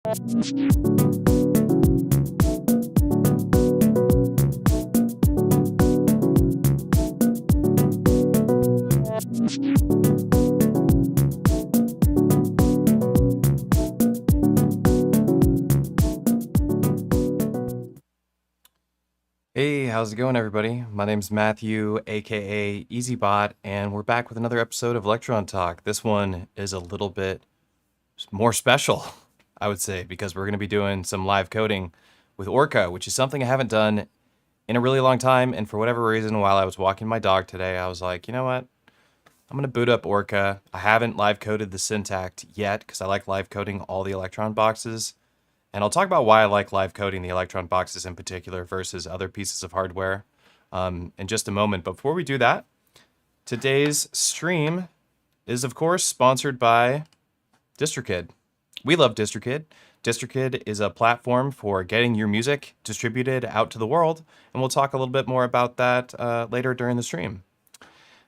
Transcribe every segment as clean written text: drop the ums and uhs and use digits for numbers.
Hey, how's it going, everybody? My name's Matthew, aka EZBOT, and we're back with another episode of Elektron Talk. This one is a little bit more special, I would say, because we're going to be doing some live coding with ORCA, which is something I haven't done in a really long time. And for whatever reason, while I was walking my dog today, I was like, you know what? I'm going to boot up ORCA. I haven't live coded the Syntakt yet because I like live coding all the Elektron boxes. And I'll talk about why I like live coding the Elektron boxes in particular versus other pieces of hardware in just a moment. But before we do that, today's stream is, of course, sponsored by DistroKid. We love DistroKid. DistroKid is a platform for getting your music distributed out to the world, and we'll talk a little bit more about that later during the stream.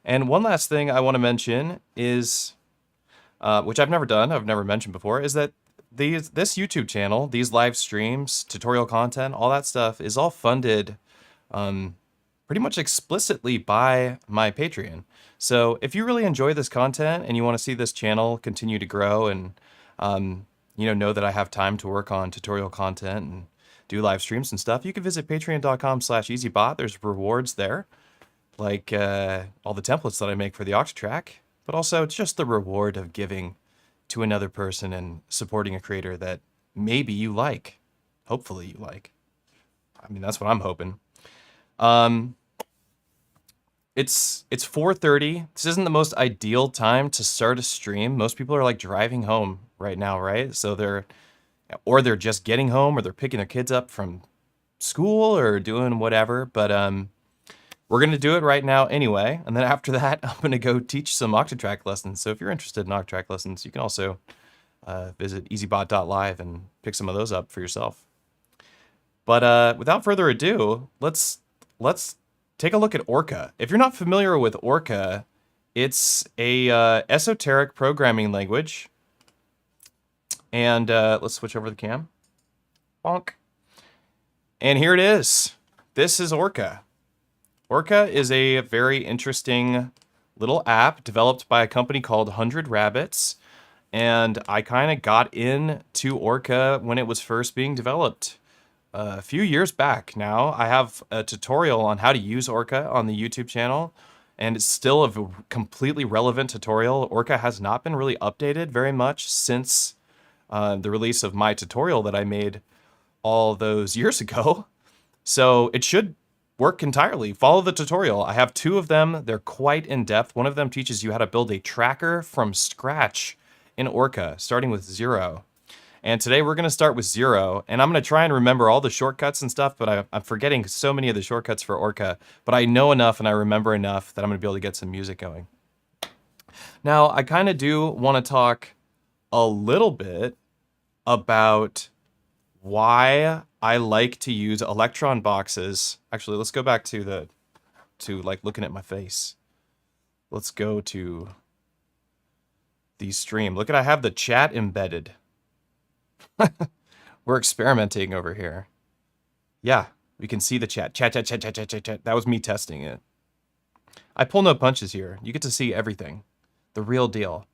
And one last thing I want to mention is, which I've never done, I've never mentioned before, is that this YouTube channel, these live streams, tutorial content, all that stuff is all funded pretty much explicitly by my Patreon. So if you really enjoy this content and you want to see this channel continue to grow and know that I have time to work on tutorial content and do live streams and stuff, you can visit patreon.com/EZBOT. There's rewards there, like all the templates that I make for the Octatrack, but also it's just the reward of giving to another person and supporting a creator that maybe you like. Hopefully you like. I mean, that's what I'm hoping. It's 4:30. This isn't the most ideal time to start a stream. Most people are like driving home right now, right? So they're just getting home, or they're picking their kids up from school or doing whatever. But we're going to do it right now anyway, and then after that, I'm going to go teach some Octatrack lessons. So if you're interested in Octatrack lessons, you can also visit ezbot.live and pick some of those up for yourself. But without further ado, let's take a look at ORCA. If you're not familiar with ORCA, it's a esoteric programming language. And let's switch over the cam. Bonk. And here it is. This is ORCA. ORCA is a very interesting little app developed by a company called 100 Rabbits, and I kind of got into ORCA when it was first being developed a few years back now. I have a tutorial on how to use ORCA on the YouTube channel, and it's still a completely relevant tutorial. ORCA has not been really updated very much since the release of my tutorial that I made all those years ago, so it should work entirely. Follow the tutorial. I have two of them. They're quite in-depth. One of them teaches you how to build a tracker from scratch in ORCA, starting with 0. And today we're going to start with 0, and I'm going to try and remember all the shortcuts and stuff, but I'm forgetting so many of the shortcuts for ORCA, but I know enough and I remember enough that I'm going to be able to get some music going. Now, I kind of do want to talk a little bit about why I like to use Elektron boxes. Actually, let's go back to like looking at my face. Let's go to the stream. Look at, I have the chat embedded. We're experimenting over here. Yeah, we can see the chat. Chat. That was me testing it. I pull no punches here. You get to see everything. The real deal.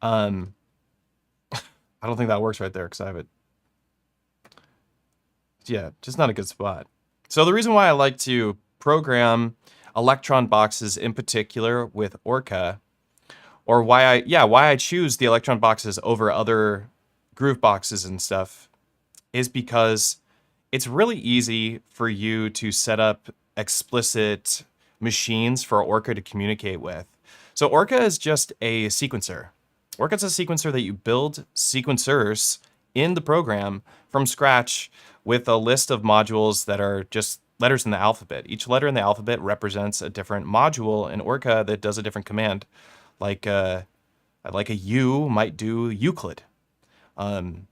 I don't think that works right there because I have it. Yeah, just not a good spot. So the reason why I like to program Elektron boxes in particular with ORCA, or why I choose the Elektron boxes over other groove boxes and stuff, is because it's really easy for you to set up explicit machines for ORCA to communicate with. So ORCA is just a sequencer. ORCA is a sequencer that you build sequencers in the program from scratch with a list of modules that are just letters in the alphabet. Each letter in the alphabet represents a different module in ORCA that does a different command. Like a U might do Euclid. And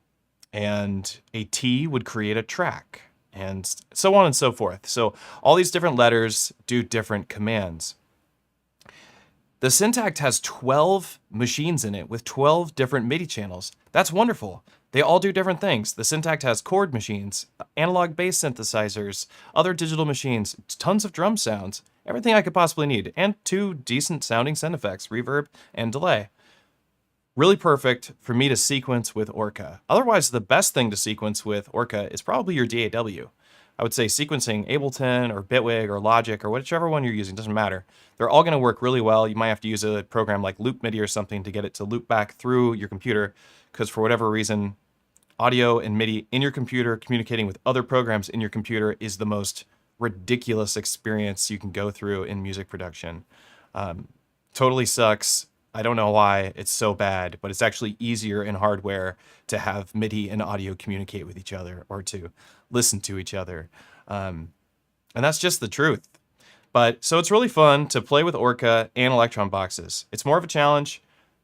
a T would create a track, and so on and so forth. So all these different letters do different commands. The Syntakt has 12 machines in it with 12 different MIDI channels. That's wonderful. They all do different things. The Syntakt has chord machines, analog bass synthesizers, other digital machines, tons of drum sounds, everything I could possibly need, and 2 decent sounding sound effects, reverb and delay. Really perfect for me to sequence with ORCA. Otherwise, the best thing to sequence with ORCA is probably your DAW. I would say sequencing Ableton or Bitwig or Logic or whichever one you're using, doesn't matter. They're all going to work really well. You might have to use a program like Loop MIDI or something to get it to loop back through your computer, because for whatever reason, audio and MIDI in your computer communicating with other programs in your computer is the most ridiculous experience you can go through in music production. Totally sucks. I don't know why it's so bad, but it's actually easier in hardware to have MIDI and audio communicate with each other or to listen to each other. And that's just the truth. But so it's really fun to play with ORCA and Elektron boxes. It's more of a challenge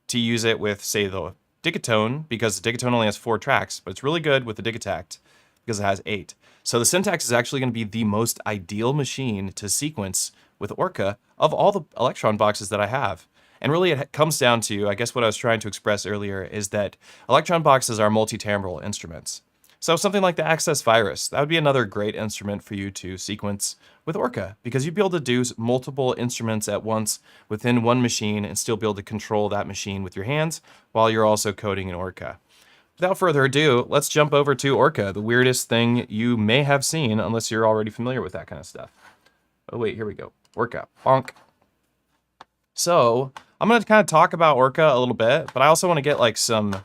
to use it with, say, the Digatone, because the Digatone only has 4 tracks, but it's really good with the Digitact because it has 8. So the Syntakt is actually going to be the most ideal machine to sequence with ORCA of all the Elektron boxes that I have. And really it comes down to, I guess what I was trying to express earlier, is that Elektron boxes are multi-timbral instruments. So something like the Access Virus, that would be another great instrument for you to sequence with ORCA, because you'd be able to do multiple instruments at once within one machine and still be able to control that machine with your hands while you're also coding in ORCA. Without further ado, let's jump over to ORCA, the weirdest thing you may have seen unless you're already familiar with that kind of stuff. Oh wait, here we go. ORCA, bonk. So I'm going to kind of talk about ORCA a little bit, but I also want to get like some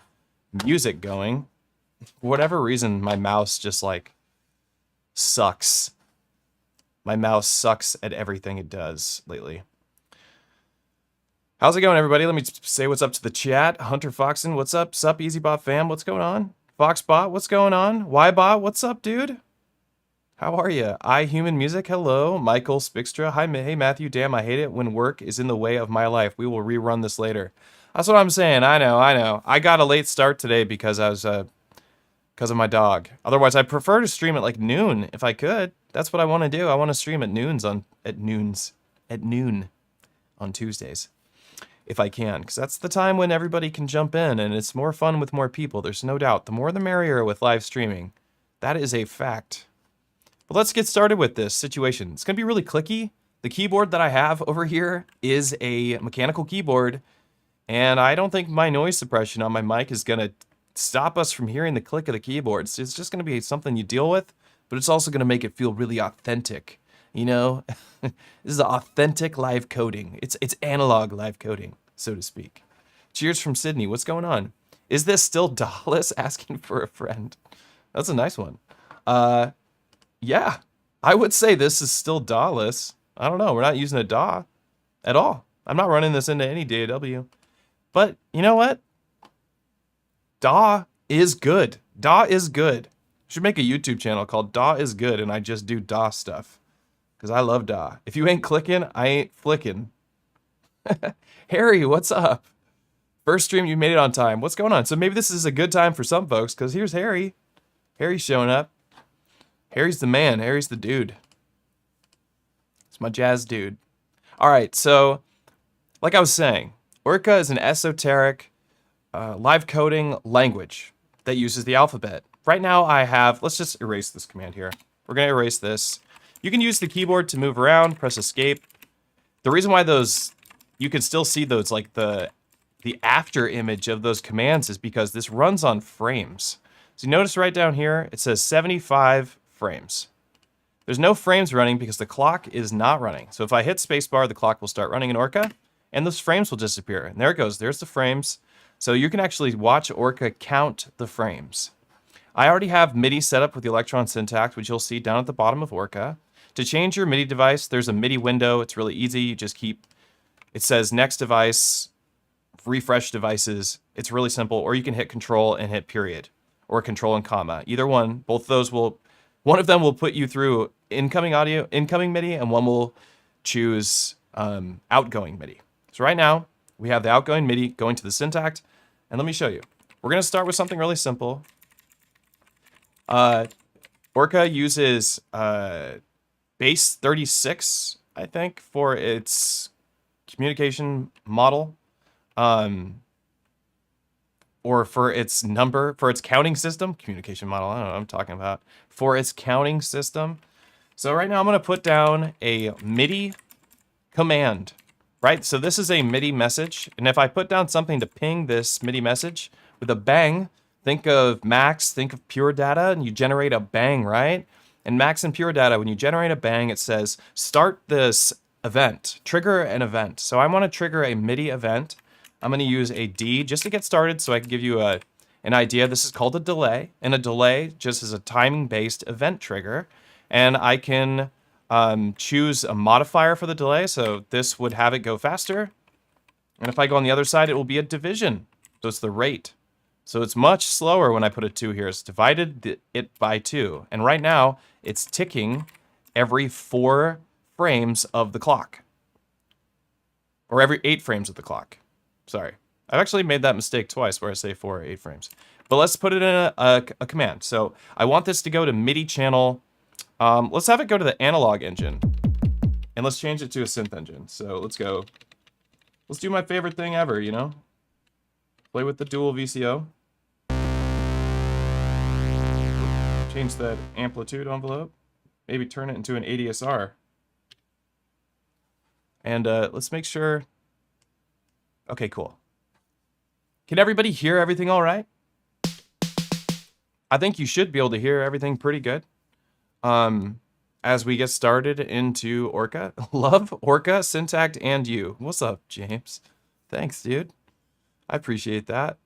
music going. For whatever reason, my mouse just like sucks. My mouse sucks at everything it does lately. How's it going, everybody? Let me say what's up to the chat. Hunter Foxen, what's up? Sup, EZBOT fam, what's going on? Foxbot, what's going on? Ybot, what's up, dude? How are you? Human Music, hello. Michael Spikstra, hi, hey Matthew, damn, I hate it when work is in the way of my life. We will rerun this later. That's what I'm saying, I know. I got a late start today because I was, because of my dog. Otherwise, I'd prefer to stream at like noon if I could. That's what I want to do. I want to stream at noon on Tuesdays. If I can, because that's the time when everybody can jump in and it's more fun with more people. There's no doubt. The more the merrier with live streaming. That is a fact. But let's get started with this situation. It's going to be really clicky. The keyboard that I have over here is a mechanical keyboard, and I don't think my noise suppression on my mic is going to stop us from hearing the click of the keyboard. It's just going to be something you deal with, but it's also going to make it feel really authentic. You know, this is authentic live coding. It's analog live coding, so to speak. Cheers from Sydney. What's going on? Is this still Dallas asking for a friend? That's a nice one. Yeah, I would say this is still DAWless. I don't know. We're not using a DAW at all. I'm not running this into any DAW. But you know what? DAW is good. DAW is good. I should make a YouTube channel called DAW is good, and I just do DAW stuff. Because I love DAW. If you ain't clicking, I ain't flicking. Harry, what's up? First stream, you made it on time. What's going on? So maybe this is a good time for some folks, because here's Harry. Harry's showing up. Harry's the man. Harry's the dude. It's my jazz dude. All right, so like I was saying, ORCA is an esoteric live coding language that uses the alphabet. Right now I have, let's just erase this command here. We're going to erase this. You can use the keyboard to move around, press escape. The reason why those, you can still see those, like the after image of those commands is because this runs on frames. So you notice right down here, it says 75 frames. There's no frames running because the clock is not running. So if I hit spacebar, the clock will start running in ORCA, and those frames will disappear. And there it goes. There's the frames. So you can actually watch ORCA count the frames. I already have MIDI set up with the Elektron Syntakt, which you'll see down at the bottom of ORCA. To change your MIDI device, there's a MIDI window. It's really easy. You just keep, it says next device, refresh devices. It's really simple. Or you can hit control and hit period, or control and comma. Either one. Both of those will, one of them will put you through incoming audio, incoming MIDI, and one will choose outgoing MIDI. So right now, we have the outgoing MIDI going to the Syntakt, and let me show you. We're going to start with something really simple. ORCA uses base 36, I think, for its communication model. or for its number, for its counting system, communication model, I don't know what I'm talking about, for its counting system. So right now I'm gonna put down a MIDI command, right? So this is a MIDI message, and if I put down something to ping this MIDI message with a bang, think of Max, think of pure data, and you generate a bang, right? And Max and pure data, when you generate a bang, it says, start this event, trigger an event. So I wanna trigger a MIDI event. I'm gonna use a D just to get started so I can give you an idea. This is called a delay, and a delay just is a timing-based event trigger. And I can choose a modifier for the delay, so this would have it go faster. And if I go on the other side, it will be a division. So it's the rate. So it's much slower when I put a 2 here. It's divided it by 2. And right now, it's ticking every 4 frames of the clock. Or every 8 frames of the clock. Sorry. I've actually made that mistake twice where I say 4 or 8 frames. But let's put it in a command. So I want this to go to MIDI channel. Let's have it go to the analog engine. And let's change it to a synth engine. So let's go. Let's do my favorite thing ever, you know? Play with the dual VCO. Change that amplitude envelope. Maybe turn it into an ADSR. And let's make sure. Okay, cool. Can everybody hear everything all right? I think you should be able to hear everything pretty good. As we get started into ORCA. Love ORCA, Syntakt, and you. What's up, James? Thanks, dude. I appreciate that.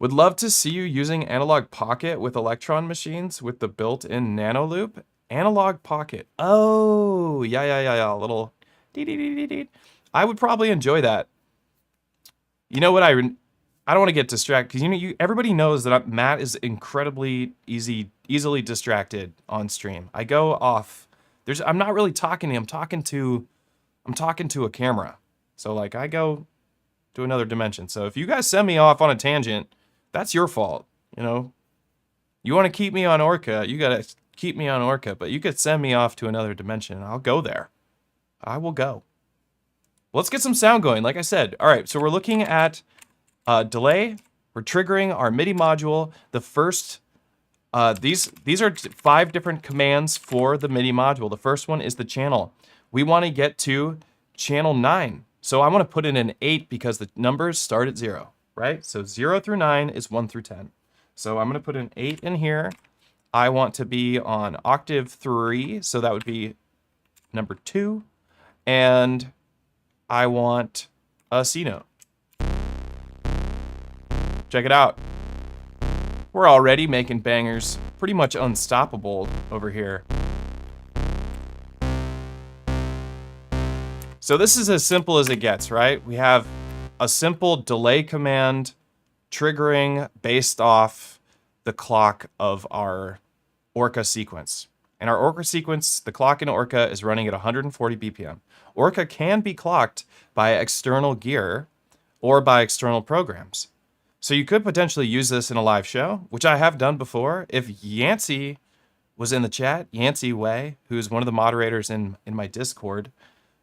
Would love to see you using Analog Pocket with Elektron machines with the built-in nano loop. Analog Pocket. Oh, yeah. A little dee-dee-dee-dee-dee. I would probably enjoy that. You know what? I don't want to get distracted because everybody knows that Matt is incredibly easily distracted on stream. I go off. I'm not really talking to him. I'm talking to a camera. So like I go to another dimension. So if you guys send me off on a tangent, that's your fault. You know, you want to keep me on ORCA, you gotta keep me on ORCA. But you could send me off to another dimension, and I'll go there. I will go. Let's get some sound going. Like I said, all right. So we're looking at delay. We're triggering our MIDI module. The first, these are 5 different commands for the MIDI module. The first one is the channel. We want to get to channel 9. So I want to put in an 8 because the numbers start at 0, right? So 0 through 9 is 1 through 10. So I'm going to put an 8 in here. I want to be on octave 3, so that would be number 2. And I want a C note. Check it out. We're already making bangers pretty much unstoppable over here. So this is as simple as it gets, right? We have a simple delay command triggering based off the clock of our ORCA sequence. And our ORCA sequence, the clock in ORCA is running at 140 BPM. ORCA can be clocked by external gear or by external programs. So you could potentially use this in a live show, which I have done before. If Yancey was in the chat, Yancey Way, who's one of the moderators in my Discord,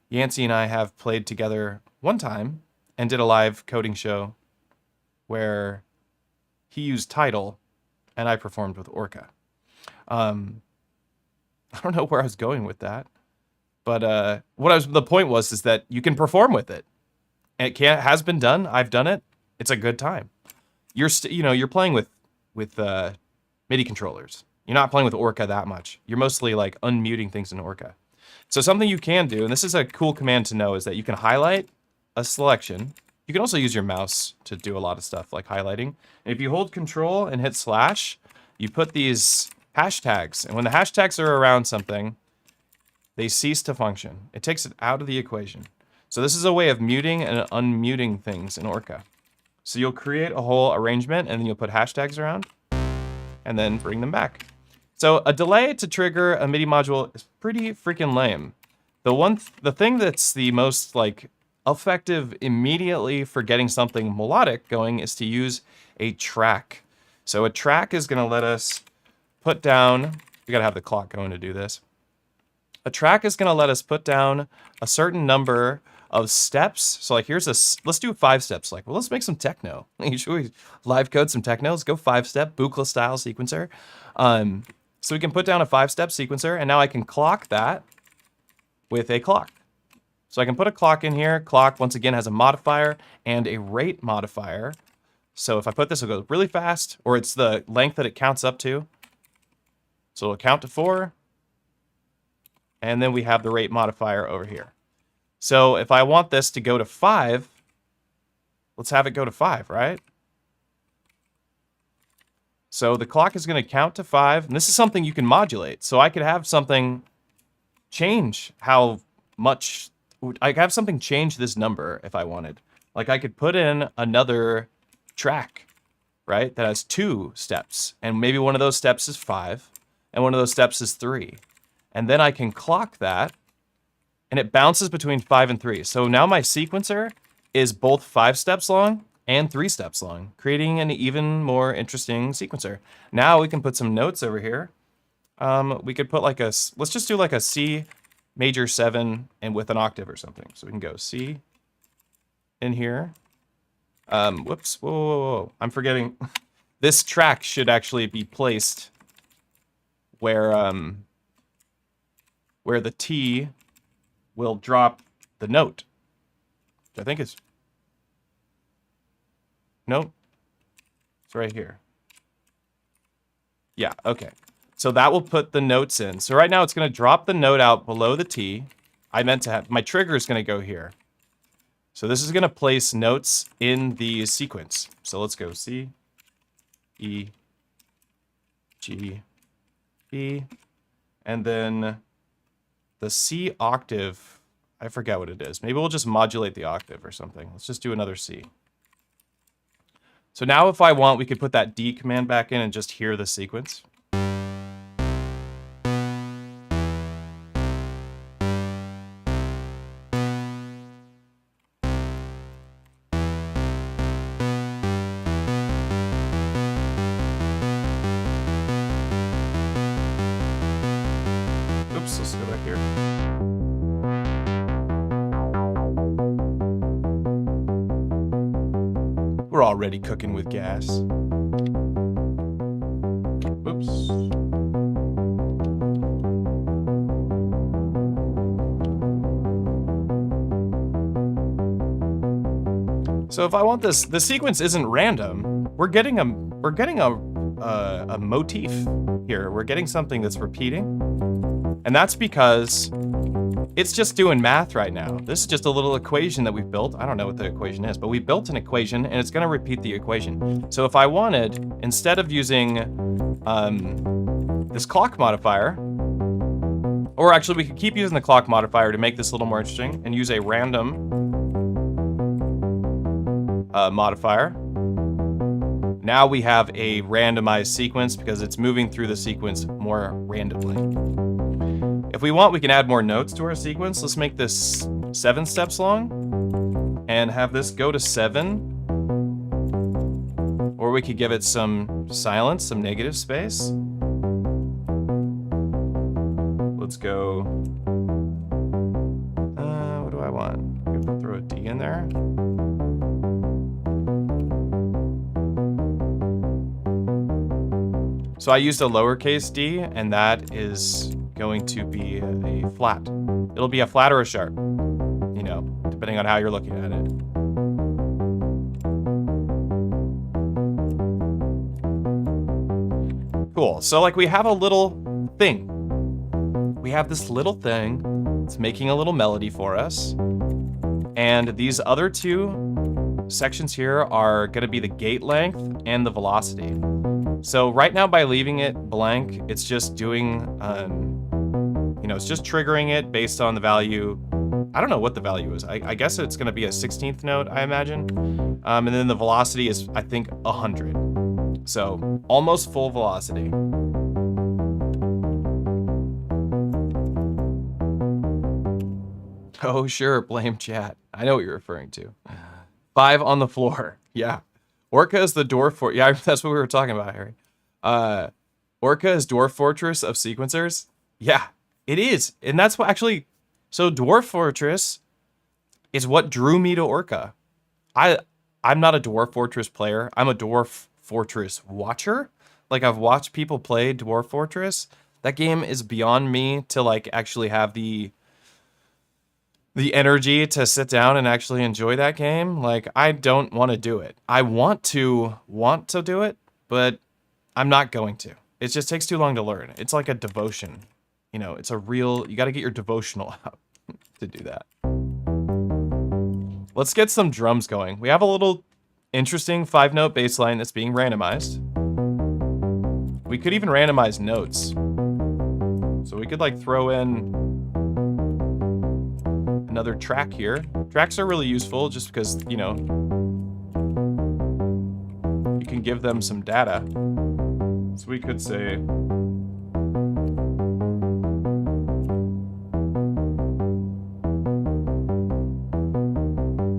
Yancey and I have played together one time and did a live coding show where he used Tidal and I performed with ORCA. I don't know where I was going with that, but the point was is that you can perform with it. And it has been done. I've done it. It's a good time. You're playing with MIDI controllers. You're not playing with ORCA that much. You're mostly like unmuting things in ORCA. So something you can do, and this is a cool command to know, is that you can highlight a selection. You can also use your mouse to do a lot of stuff like highlighting. And if you hold Control and hit slash, you put these hashtags. And when the hashtags are around something, they cease to function. It takes it out of the equation. So this is a way of muting and unmuting things in ORCA. So you'll create a whole arrangement and then you'll put hashtags around and then bring them back. So a delay to trigger a MIDI module is pretty freaking lame. The thing that's the most like effective immediately for getting something melodic going is to use a track. So a track is going to let us put down, we got to have the clock going to do this. A track is going to let us put down a certain number of steps. So like here's let's do 5 steps. Like, well, let's make some techno. Should we live code some techno? Let's go 5-step Buchla style sequencer. So we can put down a 5-step sequencer, and now I can clock that with a clock. So I can put a clock in here. Clock, once again, has a modifier and a rate modifier. So if I put this, it'll go really fast, or it's the length that it counts up to. So it'll count to 4. And then we have the rate modifier over here. So if I want this to go to 5, let's have it go to 5, right? So the clock is going to count to 5, and this is something you can modulate. So I could have something change how much, I could have something change this number if I wanted. Like I could put in another track, right, that has 2 steps, and maybe one of those steps is 5, and one of those steps is 3. And then I can clock that, and it bounces between 5 and 3. So now my sequencer is both 5 steps long and 3 steps long, creating an even more interesting sequencer. Now we can put some notes over here. We could put like let's just do like a C major 7 and with an octave or something. So we can go C in here. Whoops, whoa. I'm forgetting. This track should actually be placed where the T will drop the note. Which I think is, nope, it's right here. Yeah, okay. So that will put the notes in. So right now it's going to drop the note out below the T. I meant to have, my trigger is going to go here. So this is going to place notes in the sequence. So let's go C, E, G, E, and then the C octave, I forget what it is. Maybe we'll just modulate the octave or something. Let's just do another C. So now if I want, we could put that D command back in and just hear the sequence. Oops, let's go back here. We're already cooking with gas. Oops. So if I want this, the sequence isn't random. We're getting a motif here. We're getting something that's repeating. And that's because it's just doing math right now. This is just a little equation that we've built. I don't know what the equation is, but we built an equation and it's gonna repeat the equation. So if I wanted, instead of using this clock modifier, or actually we could keep using the clock modifier to make this a little more interesting and use a random modifier. Now we have a randomized sequence because it's moving through the sequence more randomly. If we want, we can add more notes to our sequence. Let's make this 7 steps long and have this go to 7. Or we could give it some silence, some negative space. Let's go, what do I want? We can throw a D in there. So I used a lowercase d, and that is going to be a flat. It'll be a flat or a sharp, you know, depending on how you're looking at it. Cool, so like we have a little thing. We have this little thing, it's making a little melody for us. And these other 2 sections here are gonna be the gate length and the velocity. So right now by leaving it blank, it's just doing, you know, it's just triggering it based on the value. I don't know what the value is. I guess it's gonna be a 16th note, I imagine. And then the velocity is, I think, 100. So almost full velocity. Oh, sure, blame chat. I know what you're referring to. 5 on the floor, yeah. ORCA is the dwarf yeah, that's what we were talking about, Harry. ORCA is dwarf fortress of sequencers. Yeah, it is. And that's what actually, so dwarf fortress It's what drew me to ORCA. I'm not a Dwarf Fortress player. I'm a Dwarf Fortress watcher. Like, I've watched people play Dwarf Fortress. That game is beyond me to like actually have the energy to sit down and actually enjoy that game. Like, I don't want to do it. I want to do it, but I'm not going to. It just takes too long to learn. It's like a devotion. You know, it's a real, you got to get your devotional out to do that. Let's get some drums going. We have a little interesting 5-note bass line that's being randomized. We could even randomize notes. So we could like throw in another track here. Tracks are really useful just because, you know, you can give them some data. So we could say,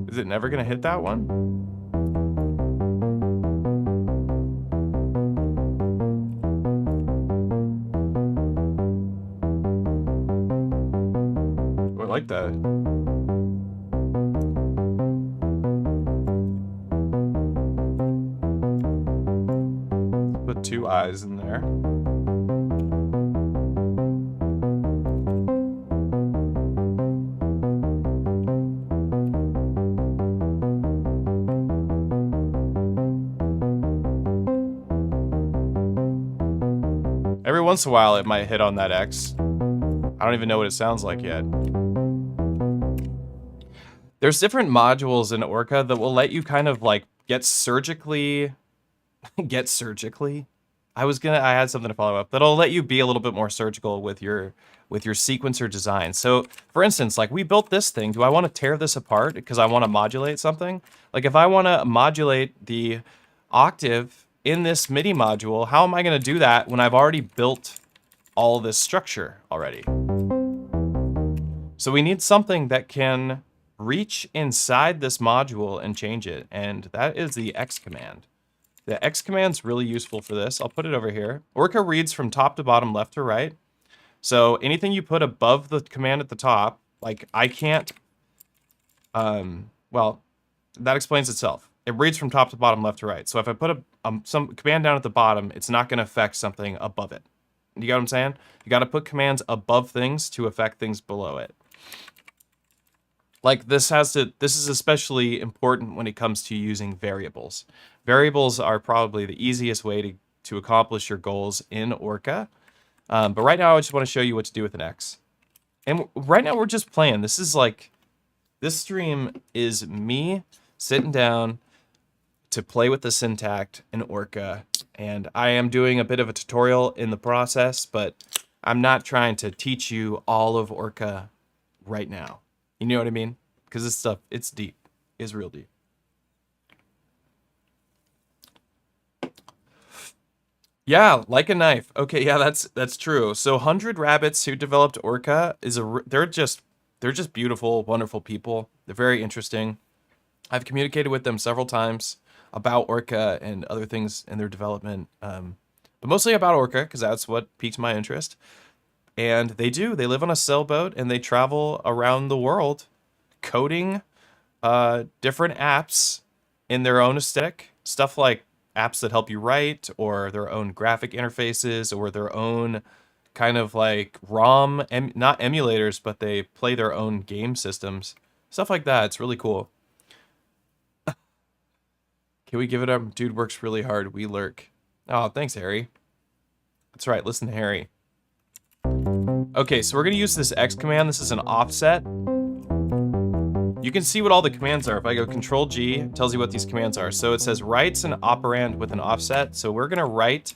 is it never gonna hit that one? Oh, I like that. Put 2 eyes in there. Every once in a while, it might hit on that X. I don't even know what it sounds like yet. There's different modules in ORCA that will let you kind of like get surgically. I had something to follow up. That'll let you be a little bit more surgical with your sequencer design. So, for instance, like we built this thing. Do I want to tear this apart because I want to modulate something? Like if I want to modulate the octave in this MIDI module, how am I going to do that when I've already built all this structure already? So we need something that can reach inside this module and change it, and that is the X command. The X command's really useful for this. I'll put it over here. ORCA reads from top to bottom, left to right. So anything you put above the command at the top, like I can't, well, that explains itself. It reads from top to bottom, left to right. So if I put some command down at the bottom, it's not going to affect something above it. You get what I'm saying? You got to put commands above things to affect things below it. Like this is especially important when it comes to using variables. Variables are probably the easiest way to accomplish your goals in ORCA. But right now I just want to show you what to do with an X. And right now we're just playing. This stream is me sitting down to play with the Syntakt in ORCA. And I am doing a bit of a tutorial in the process, but I'm not trying to teach you all of ORCA right now. You know what I mean? Because this stuff, it's deep. It's real deep. Yeah, like a knife. Okay, yeah, that's true. So 100 Rabbits, who developed ORCA, they're just beautiful, wonderful people. They're very interesting. I've communicated with them several times about ORCA and other things in their development, but mostly about ORCA because that's what piqued my interest. And they live on a sailboat and they travel around the world coding different apps in their own aesthetic, stuff like apps that help you write, or their own graphic interfaces, or their own kind of like ROM, not emulators, but they play their own game systems, stuff like that. It's really cool. Can we give it up? Dude works really hard. We lurk. Oh, thanks, Harry. That's right. Listen to Harry. Okay, so we're going to use this X command. This is an offset. You can see what all the commands are. If I go Control G, it tells you what these commands are. So it says writes an operand with an offset. So we're going to write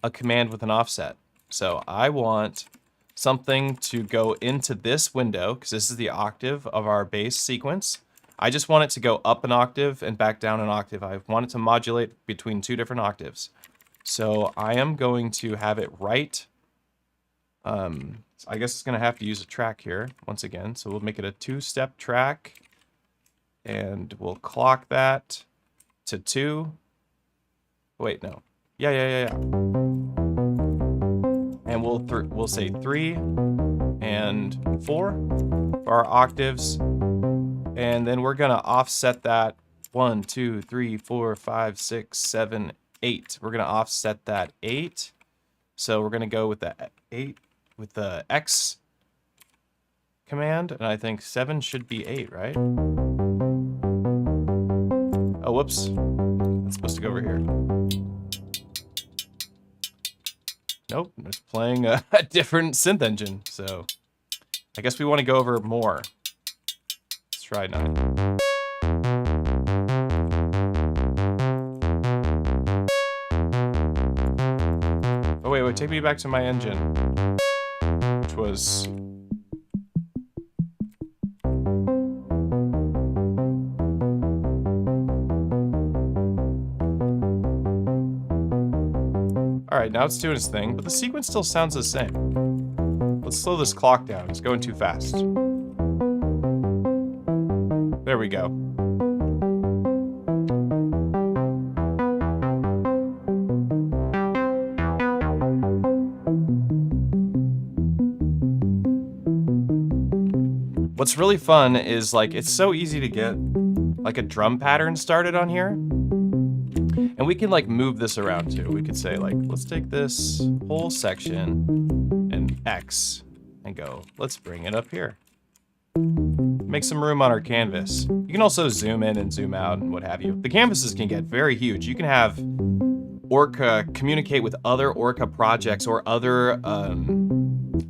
a command with an offset. So I want something to go into this window, because this is the octave of our bass sequence. I just want it to go up an octave and back down an octave. I want it to modulate between 2 different octaves. So I am going to have it write. I guess it's going to have to use a track here once again. So we'll make it a 2-step track. And we'll clock that to 2. Wait, no. Yeah. And we'll say 3 and 4 for our octaves. And then we're gonna offset that 1, 2, 3, 4, 5, 6, 7, 8. We're gonna offset that 8. So we're gonna go with the 8 with the X command, and I think 7 should be 8, right? Oh, whoops. That's supposed to go over here. Nope, I'm just playing a different synth engine, so I guess we want to go over more. Let's try 9. Oh, wait, take me back to my engine, which was... Alright, now it's doing its thing, but the sequence still sounds the same. Let's slow this clock down. It's going too fast. There we go. What's really fun is, like, it's so easy to get, like, a drum pattern started on here. And we can, like, move this around, too. We could say, like, let's take this whole section and X and go, let's bring it up here. Make some room on our canvas. You can also zoom in and zoom out and what have you. The canvases can get very huge. You can have ORCA communicate with other ORCA projects, or other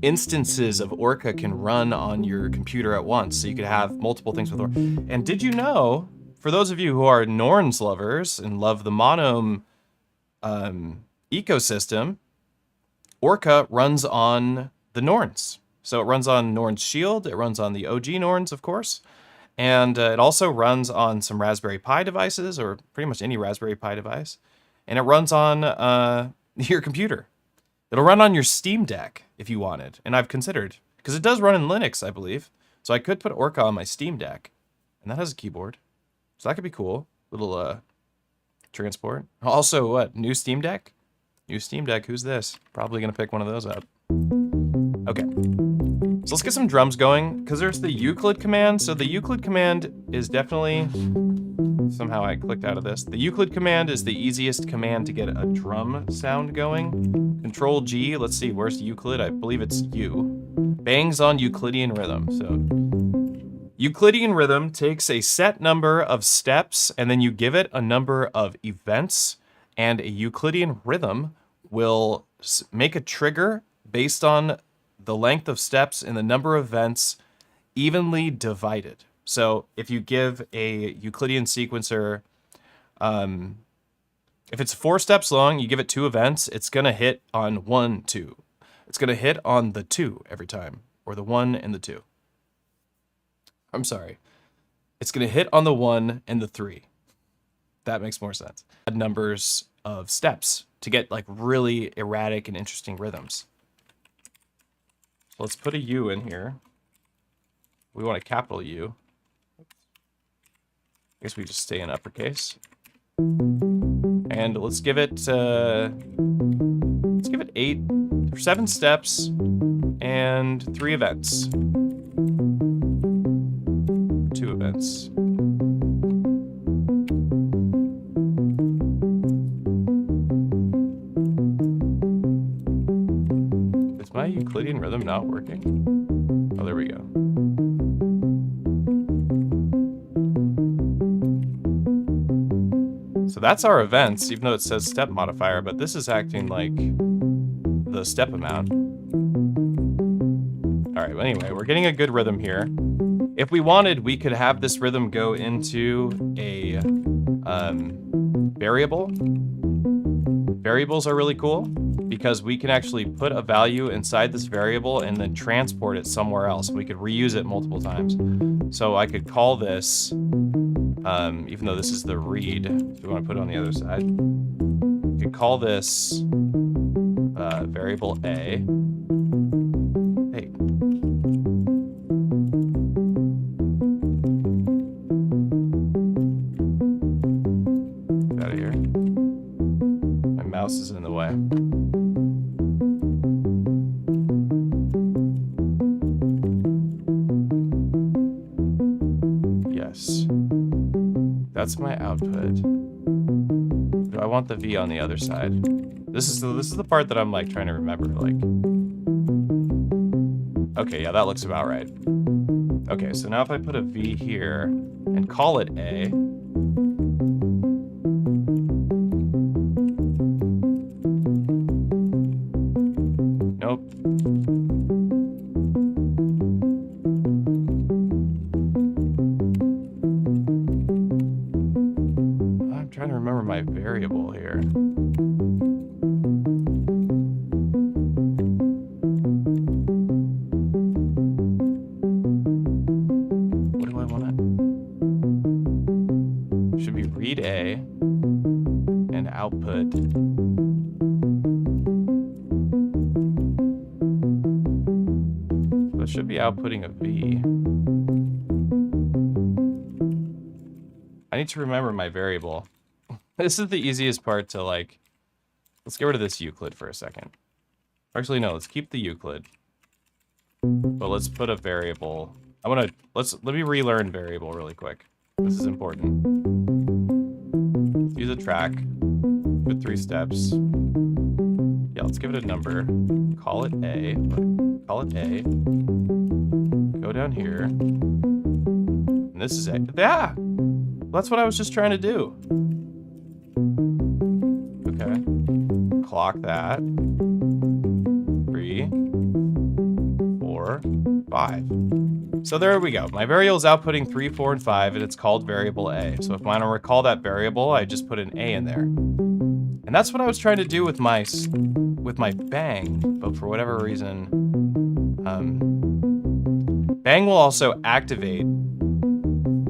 instances of ORCA can run on your computer at once. So you could have multiple things with ORCA. And did you know, for those of you who are Norns lovers and love the Monome ecosystem, ORCA runs on the Norns. So it runs on Norns Shield, it runs on the OG Norns, of course, and it also runs on some Raspberry Pi devices, or pretty much any Raspberry Pi device, and it runs on your computer. It'll run on your Steam Deck if you wanted, and I've considered, because it does run in Linux, I believe, so I could put ORCA on my Steam Deck, and that has a keyboard. So that could be cool. Little transport. Also, what? New Steam Deck? New Steam Deck, who's this? Probably gonna pick one of those up. Okay. So let's get some drums going, because there's the Euclid command. So the Euclid command is definitely... Somehow I clicked out of this. The Euclid command is the easiest command to get a drum sound going. Control G, let's see, where's Euclid? I believe it's U. Bangs on Euclidean rhythm. So Euclidean rhythm takes a set number of steps, and then you give it a number of events, and a Euclidean rhythm will make a trigger based on the length of steps and the number of events evenly divided. So if you give a Euclidean sequencer, if it's 4 steps long, you give it 2 events, it's gonna hit on 1, 2. It's gonna hit on the 2 every time, or the 1 and the 2. I'm sorry. It's gonna hit on the 1 and the 3. That makes more sense. Add numbers of steps to get, like, really erratic and interesting rhythms. So let's put a U in here. We want a capital U. I guess we just stay in uppercase. And let's give it 7 steps and 3 events. 2 events. Is my Euclidean rhythm not working? Oh, there we go. So that's our events, even though it says step modifier, but this is acting like the step amount. All right, well, anyway, we're getting a good rhythm here. If we wanted, we could have this rhythm go into a variable. Variables are really cool because we can actually put a value inside this variable and then transport it somewhere else. We could reuse it multiple times. So I could call this, even though this is the read, if we want to put it on the other side, we could call this variable A. Hey. Get out of here. My mouse is in the way. That's my output. Do I want the V on the other side? This is the part that I'm like trying to remember. Like, okay, yeah, that looks about right. Okay, so now if I put a V here and call it A. Nope. I'm trying to remember my variable here. What do I want to? Should be read A and output. So it should be outputting a V. I need to remember my variable. This is the easiest part to like, let's get rid of this Euclid for a second. Actually, no, let's keep the Euclid. But let's put a variable. Let me relearn variable really quick. This is important. Let's use a track with 3 steps. Yeah, let's give it a number. Call it A. Call it A. Go down here. And this is A. Yeah! That's what I was just trying to do. Okay. Clock that. 3, 4, 5. So there we go. My variable is outputting 3, 4, and 5, and it's called variable A. So if I want to recall that variable, I just put an A in there. And that's what I was trying to do with my bang, but for whatever reason, bang will also activate.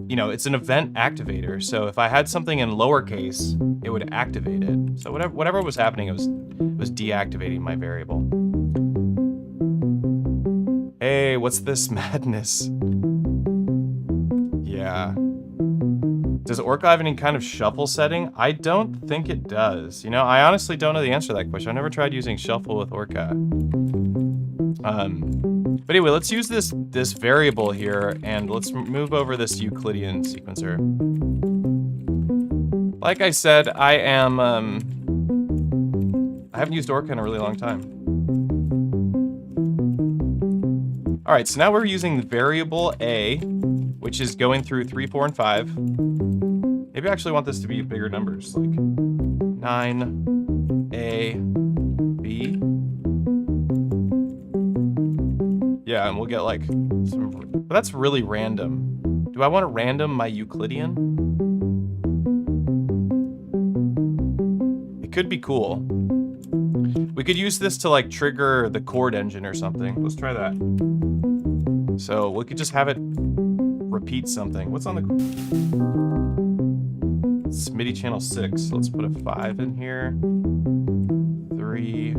You know, it's an event activator. So if I had something in lowercase, it would activate it. So whatever was happening, it was deactivating my variable. Hey, what's this madness? Yeah. Does ORCA have any kind of shuffle setting? I don't think it does. You know, I honestly don't know the answer to that question. I never tried using shuffle with ORCA. But anyway, let's use this variable here, and let's move over this Euclidean sequencer. Like I said, I haven't used ORCA in a really long time. All right, so now we're using the variable A, which is going through 3, 4, and 5. Maybe I actually want this to be bigger numbers, like 9, A, B. Yeah, and we'll get like some, but that's really random. Do I want to random my Euclidean? It could be cool. We could use this to like trigger the chord engine or something. Let's try that. So we could just have it repeat something. What's on the... It's MIDI channel 6. Let's put a 5 in here. 3.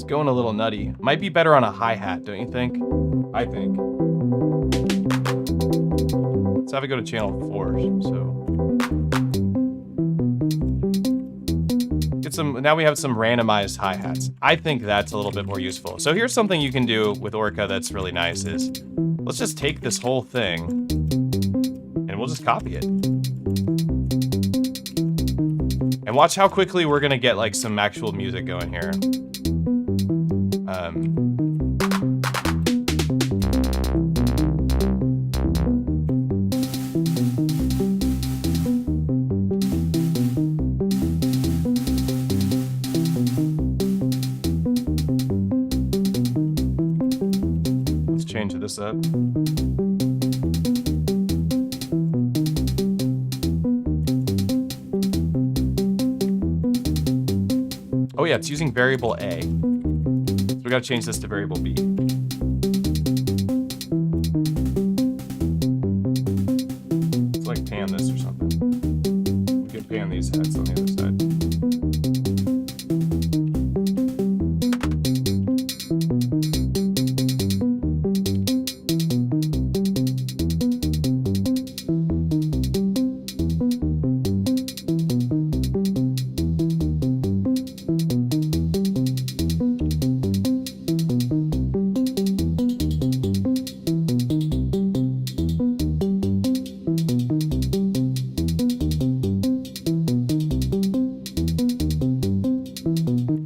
Going a little nutty. Might be better on a hi-hat, don't you think? I think. Let's have it go to channel 4, so. Get some, now we have some randomized hi-hats. I think that's a little bit more useful. So here's something you can do with ORCA that's really nice is, let's just take this whole thing and we'll just copy it. And watch how quickly we're gonna get like some actual music going here. Let's change this up. Oh yeah, it's using variable A. So we gotta change this to variable B. scan these heads on the other side.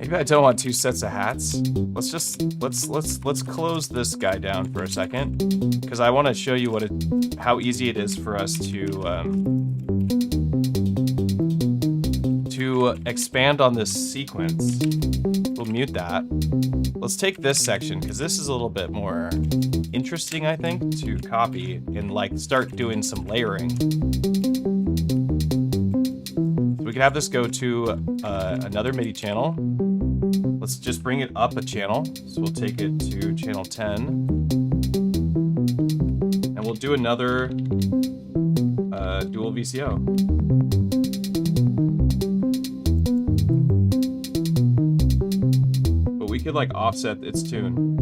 Maybe I don't want two sets of hats. Let's close this guy down for a second, because I want to show you how easy it is for us to expand on this sequence. We'll mute that. Let's take this section, because this is a little bit more interesting, I think, to copy and like start doing some layering. So we can have this go to another MIDI channel. Let's just bring it up a channel. So we'll take it to channel 10. And we'll do another dual VCO. But we could like offset its tune.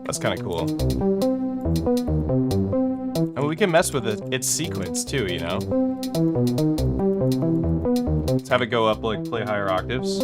That's kind of cool. And we can mess with its sequence too, you know? Let's have it go up, like play higher octaves.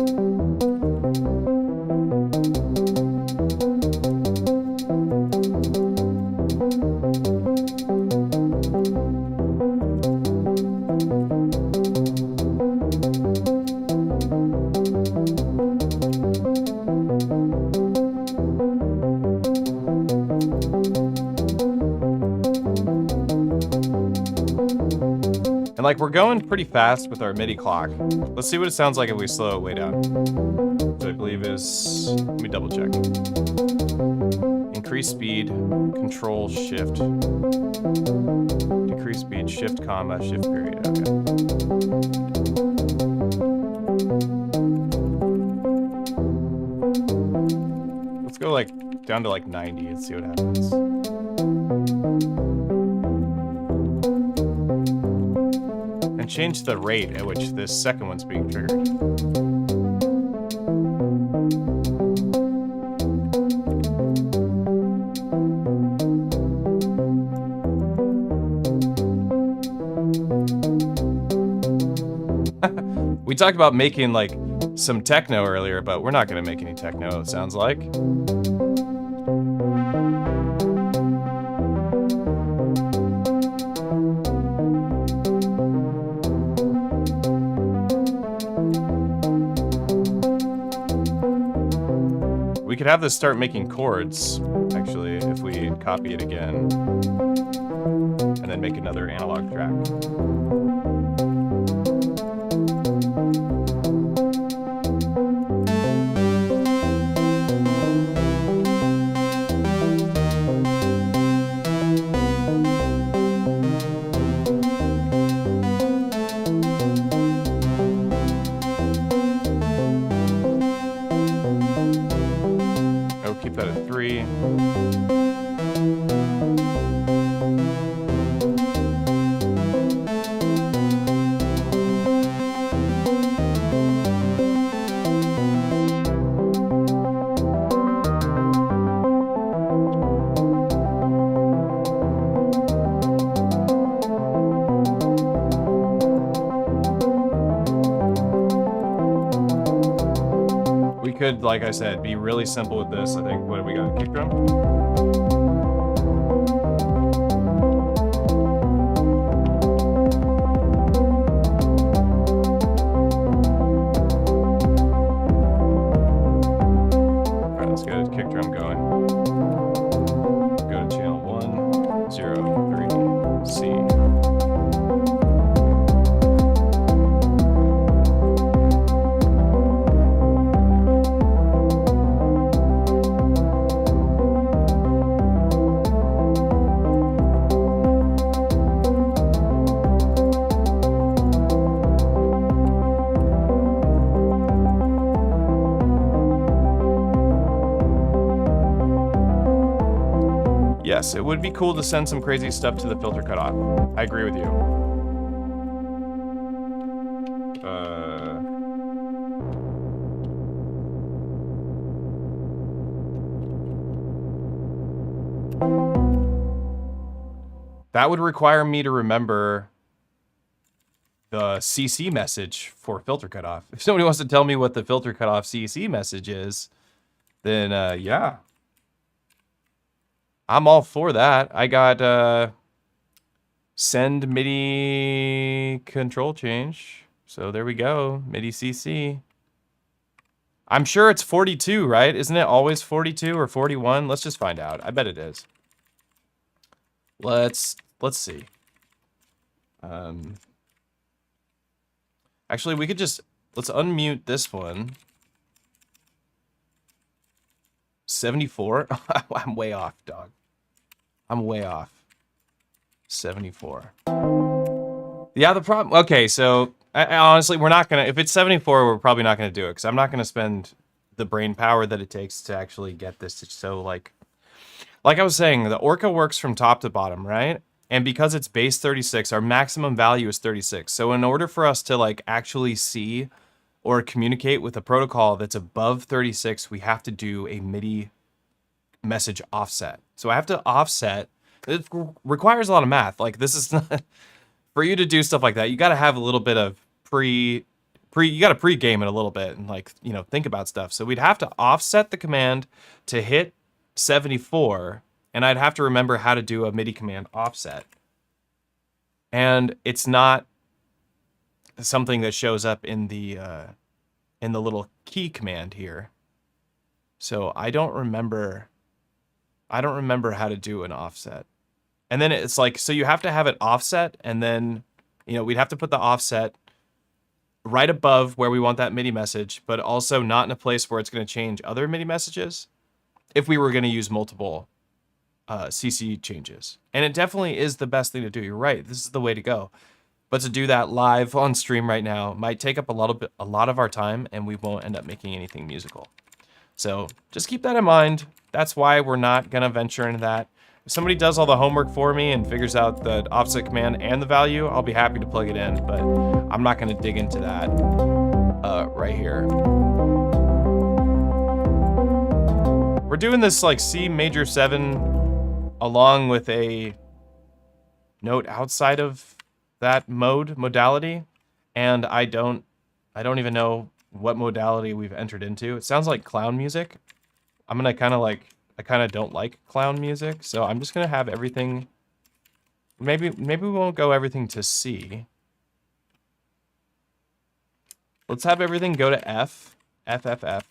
And like we're going pretty fast with our MIDI clock. Let's see what it sounds like if we slow it way down. Which I believe is, let me double check. Increase speed, control shift. Decrease speed, shift comma, shift period, okay. Let's go like down to like 90 and see what happens. Change the rate at which this second one's being triggered. We talked about making like some techno earlier, but we're not going to make any techno, it sounds like. We could have this start making chords, actually, if we copy it again. And then make another analog track. Keep that at 3. could, like I said, be really simple with this. I think, what have we got? Kick drum? All right, let's get a kick drum going. Go to channel 1, 0, 3, C. Yes, it would be cool to send some crazy stuff to the filter cutoff. I agree with you. That would require me to remember the CC message for filter cutoff. If somebody wants to tell me what the filter cutoff CC message is, then yeah. I'm all for that. I got send MIDI control change. So there we go, MIDI CC. I'm sure it's 42, right? Isn't it always 42 or 41? Let's just find out. I bet it is. Let's see. Actually, we could just, let's unmute this one. 74? I'm way off, dog. I'm way off. 74. Yeah, the problem... Okay, so I honestly, we're not going to... If it's 74, we're probably not going to do it, because I'm not going to spend the brain power that it takes to actually get this to... So, like I was saying, the ORCA works from top to bottom, right? And because it's base 36, our maximum value is 36. So in order for us to, like, actually see or communicate with a protocol that's above 36, we have to do a MIDI message offset. So I have to offset. It requires a lot of math. Like, this is not for you to do stuff like that. You got to have a little bit of you got to pre-game it a little bit and, like, you know, think about stuff. So we'd have to offset the command to hit 74, and I'd have to remember how to do a MIDI command offset. And it's not something that shows up in the little key command here. So I don't remember how to do an offset. And then it's like, so you have to have it offset, and then, you know, we'd have to put the offset right above where we want that MIDI message, but also not in a place where it's going to change other MIDI messages if we were going to use multiple CC changes. And it definitely is the best thing to do. You're right. This is the way to go. But to do that live on stream right now might take up a lot of our time, and we won't end up making anything musical. So just keep that in mind. That's why we're not going to venture into that. If somebody does all the homework for me and figures out the offset command and the value, I'll be happy to plug it in, but I'm not going to dig into that right here. We're doing this like C major 7 along with a note outside of that modality, and I don't even know what modality we've entered into. It sounds like clown music. I'm gonna I kind of don't like clown music, so I'm just gonna have everything. Maybe we won't go everything to C. Let's have everything go to F, F, F, F,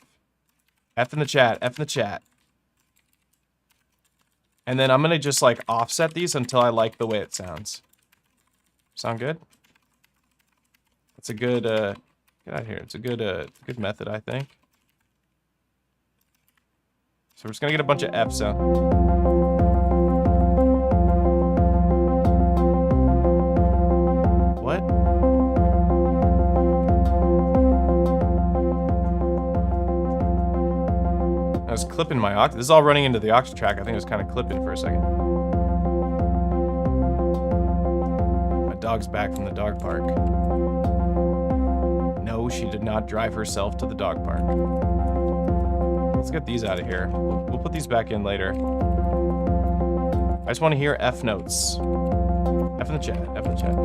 F in the chat, F in the chat. And then I'm gonna just like offset these until I like the way it sounds. Sound good? That's a good get out of here. It's a good method, I think. So we're just gonna get a bunch of F's out. What? I was clipping my Octatrack. This is all running into the Octatrack. I think it was kind of clipping for a second. My dog's back from the dog park. No, she did not drive herself to the dog park. Let's get these out of here. We'll put these back in later. I just want to hear F notes. F in the chat, F in the chat.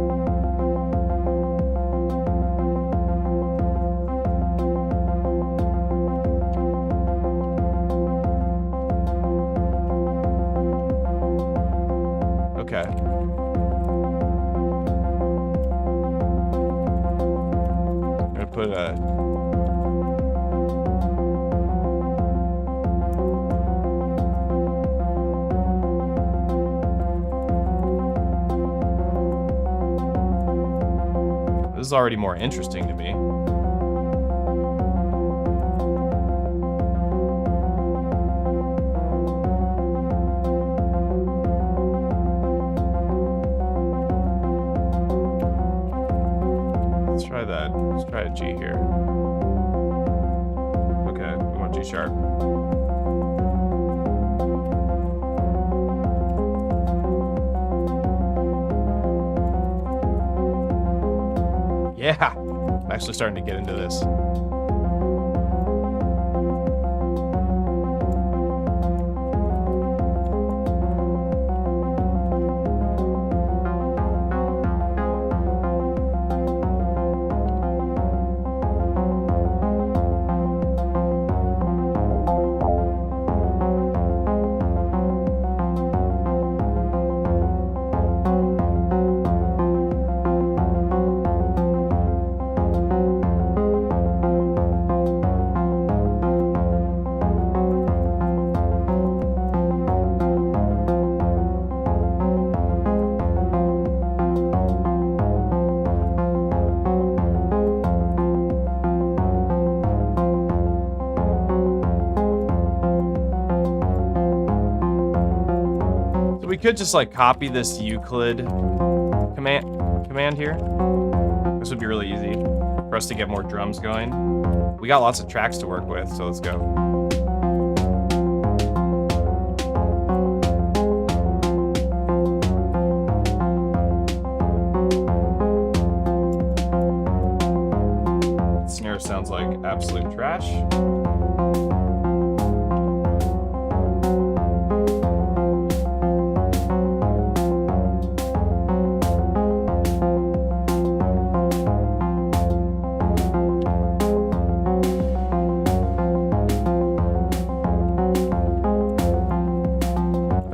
Okay. I'm gonna put a... This is already more interesting to me. Let's try that. Let's try a G here. Okay, we want G sharp. Yeah, I'm actually starting to get into this. We could just like copy this Euclid command here. This would be really easy for us to get more drums going. We got lots of tracks to work with, so let's go. Snare sounds like absolute trash.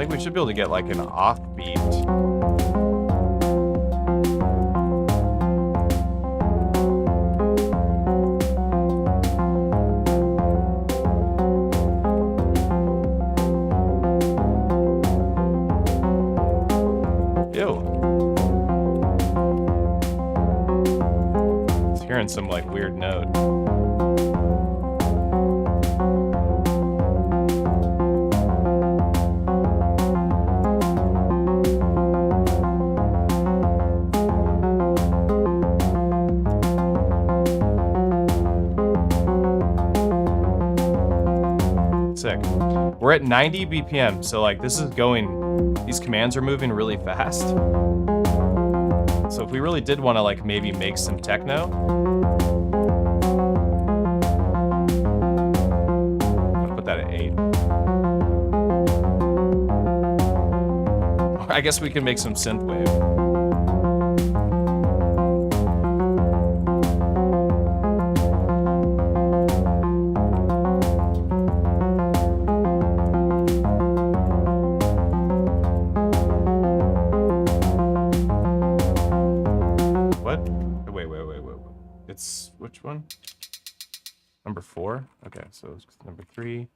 We should be able to get like an offbeat. Ew. Just hearing some like weird note. Sick. We're at 90 BPM, so like this is going, these commands are moving really fast. So if we really did want to like maybe make some techno, I'll put that at 8. I guess we can make some synthwave. It's which one? Number 4? Okay, so it's number 3.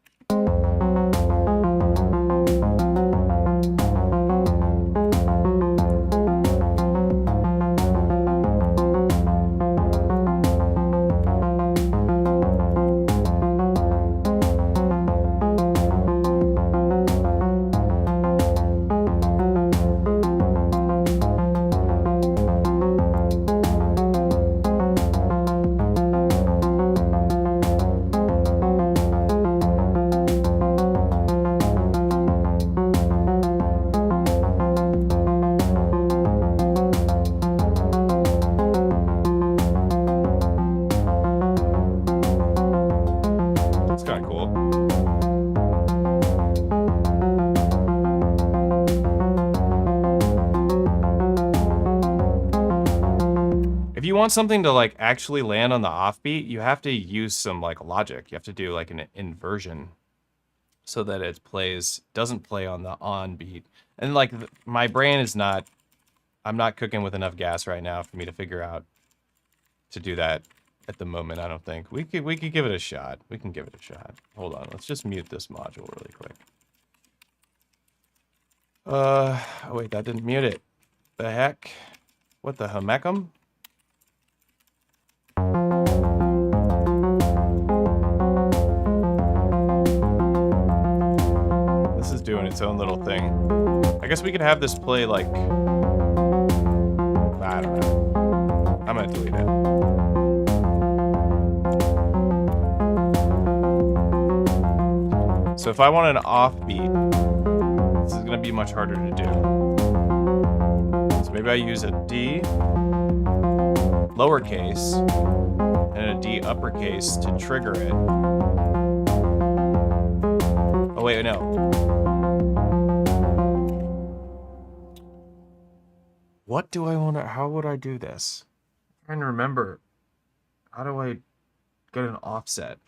If you want something to like actually land on the offbeat, you have to use some like logic. You have to do like an inversion so that it doesn't play on the on beat. And like my brain is not, I'm not cooking with enough gas right now for me to figure out to do that at the moment. I don't think we could give it a shot. We can give it a shot. Hold on, let's just mute this module really quick. Oh wait, that didn't mute it. The heck? What the hemekum? This is doing its own little thing. I guess we could have this play like, I don't know. I'm gonna delete it. So if I want an offbeat, this is gonna be much harder to do. So maybe I use a D lowercase and a D uppercase to trigger it. Oh wait, no. What do I want to, how would I do this? I'm trying to remember. How do I get an offset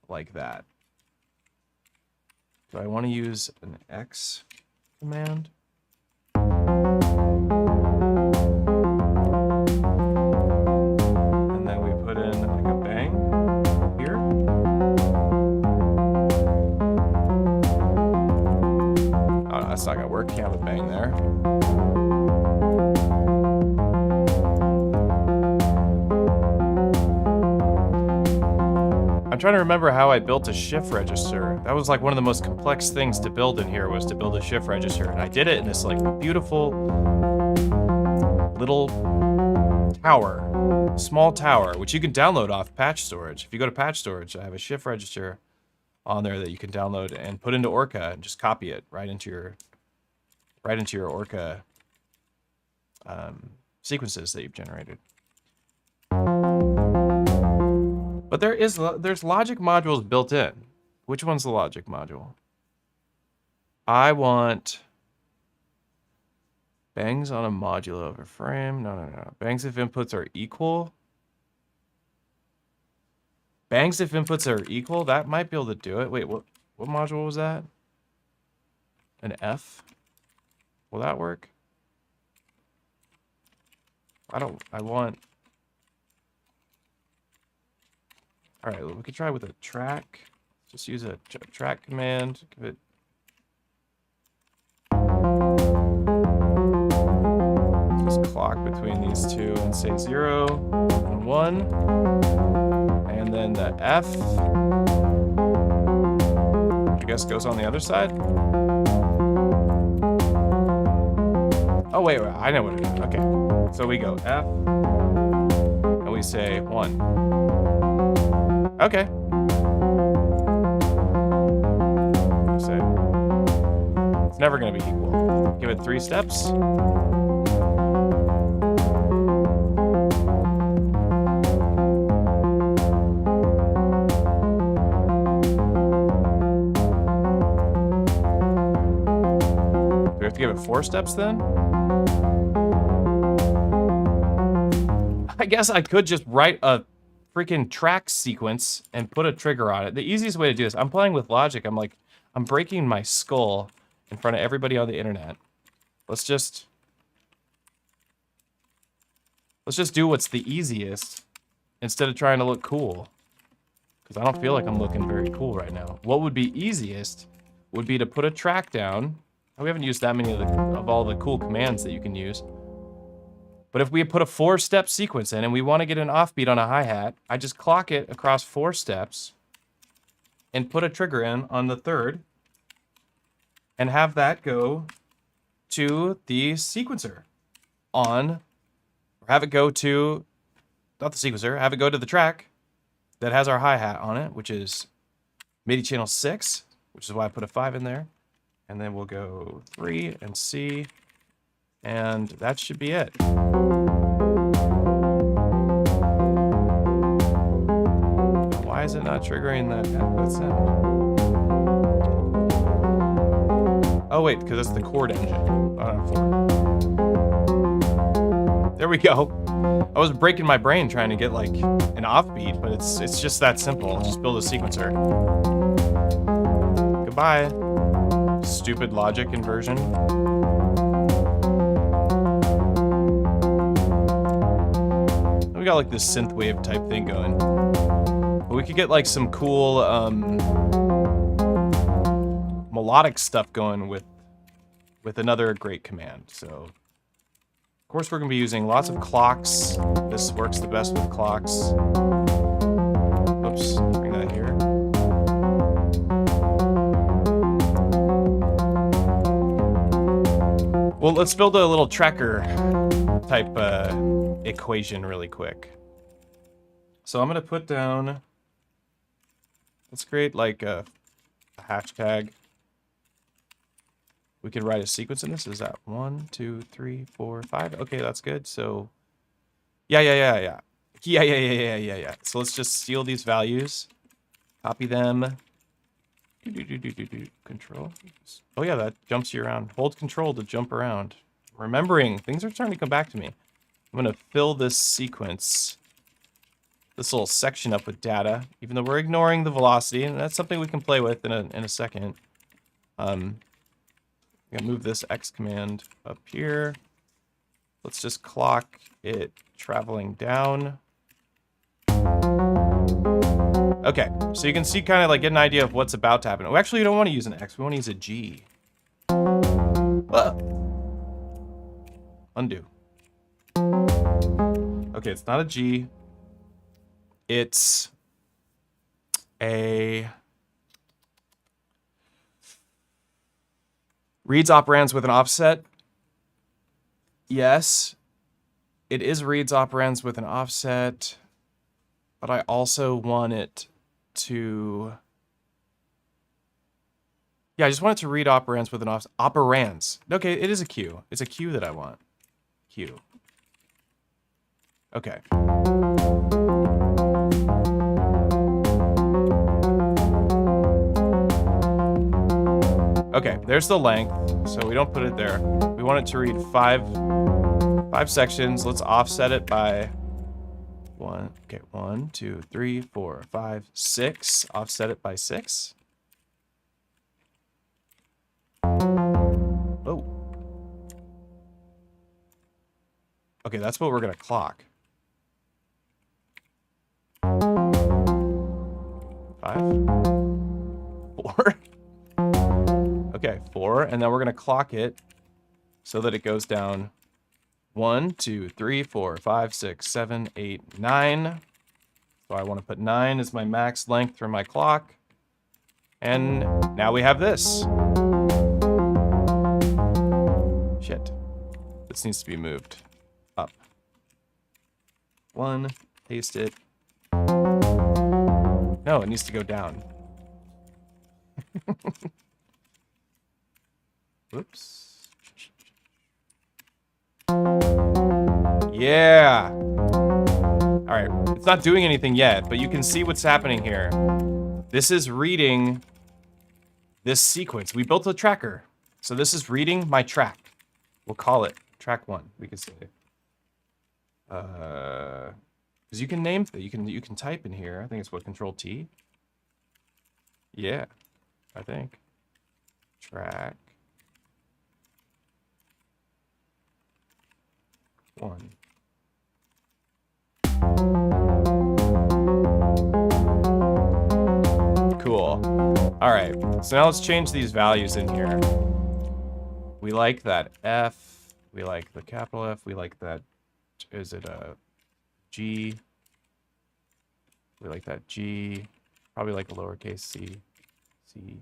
like that? Do I want to use an X command? And then we put in like a bang here. Oh, no, that's not gonna work. Can't have a bang there. I'm trying to remember how I built a shift register. That was like one of the most complex things to build in here, was to build a shift register. And I did it in this like beautiful little tower, small tower, which you can download off patch storage. If you go to patch storage, I have a shift register on there that you can download and put into ORCA and just copy it right into your ORCA sequences that you've generated. But there's logic modules built in. Which one's the logic module? I want bangs on a modulo of a frame. No. Bangs if inputs are equal. Bangs if inputs are equal. That might be able to do it. Wait, what module was that? An F? Will that work? I want... All right, we could try with a track. Just use a track command. Give it. Just clock between these two and say 0 and 1. And then the F, I guess, goes on the other side. Oh, wait, I know what it is. Okay. So we go F, and we say 1. Okay. So it's never going to be equal. Give it 3 steps. Do we have to give it 4 steps then? I guess I could just write a freaking track sequence and put a trigger on it. The easiest way to do this, I'm playing with logic. I'm breaking my skull in front of everybody on the internet. Let's just do what's the easiest instead of trying to look cool. Because I don't feel like I'm looking very cool right now. What would be easiest would be to put a track down. We haven't used that many of all the cool commands that you can use. But if we put a 4-step sequence in and we want to get an offbeat on a hi-hat, I just clock it across 4 steps and put a trigger in on the 3rd and have that go to the sequencer or have it go to, not the sequencer, have it go to the track that has our hi-hat on it, which is MIDI channel 6, which is why I put a 5 in there. And then we'll go 3 and C, and that should be it. Why is it not triggering that sound? Oh wait, because it's the chord engine. There we go. I was breaking my brain trying to get like an offbeat, but it's just that simple. Just build a sequencer. Goodbye. stupid logic inversion. We got like this synthwave type thing going. But we could get like some cool melodic stuff going with another great command. So of course we're gonna be using lots of clocks. This works the best with clocks. Oops, bring that here. Well, let's build a little tracker type equation really quick. So I'm gonna put down, let's create like a hashtag. We could write a sequence in this. Is that 1, 2, 3, 4, 5? Okay, that's good. So yeah. So let's just steal these values, copy them. Control. Oh yeah, that jumps you around. Hold control to jump around. Remembering, things are starting to come back to me. I'm gonna fill this sequence, this little section up with data, even though we're ignoring the velocity, and that's something we can play with in a second. I'm gonna move this X command up here. Let's just clock it traveling down. Okay, so you can see kind of like get an idea of what's about to happen. Oh, actually, you don't want to use an X. We want to use a G. Undo. Okay, it's not a G. It's a reads operands with an offset. Yes, it is reads operands with an offset, but I also want it to, yeah, I just want it to read operands with an offset. Operands. Okay, it is a Q. It's a Q that I want. Q. Okay. Okay, there's the length, so we don't put it there. We want it to read five sections. Let's offset it by 1, 2, 3, 4, 5, 6. Offset it by 6. Oh. Okay, that's what we're gonna clock. 5, 4. Okay, 4, and then we're gonna clock it so that it goes down 1, 2, 3, 4, 5, 6, 7, 8, 9. So I want to put 9 as my max length for my clock. And now we have this. Shit. This needs to be moved up. 1, paste it. No, it needs to go down. Whoops. Yeah. All right. It's not doing anything yet, but you can see what's happening here. This is reading this sequence. We built a tracker. So this is reading my track. We'll call it track 1. We could say. Because you can name you can type in here. I think it's what, Control T? Yeah. I think. Track 1. Cool. All right. So now let's change these values in here. We like that F. We like the capital F. We like that. Is it a G? We like that G. Probably like a lowercase c. C.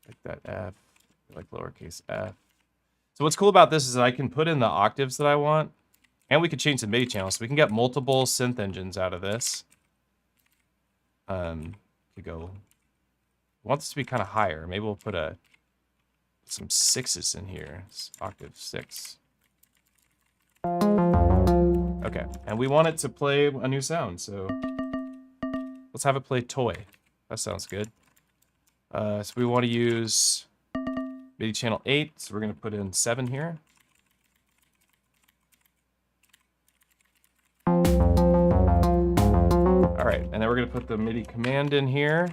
Like that F. We like lowercase f. So what's cool about this is that I can put in the octaves that I want, and we could change the MIDI channels, so we can get multiple synth engines out of this. We go. I want this to be kind of higher. Maybe we'll put some 6s in here. It's octave 6. Okay, and we want it to play a new sound, so let's have it play toy. That sounds good. So we want to use MIDI channel 8, so we're going to put in 7 here. All right, and then we're going to put the MIDI command in here.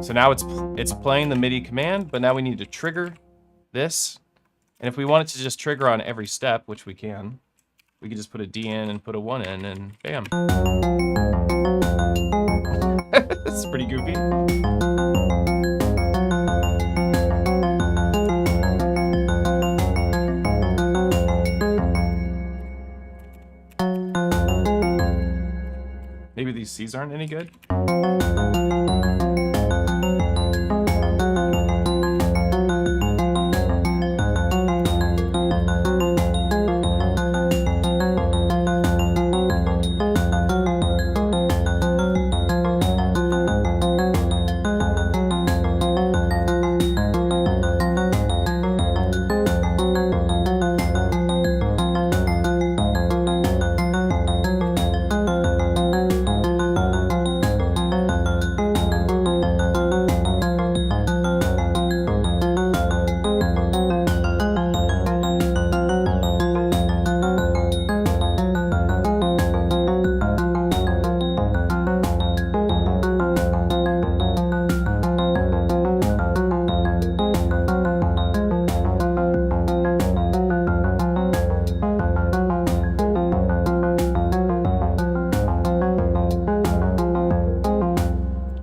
So now it's playing the MIDI command, but now we need to trigger this. And if we want it to just trigger on every step, which we can just put a D in and put a 1 in, and bam. It's pretty goofy. Maybe these C's aren't any good.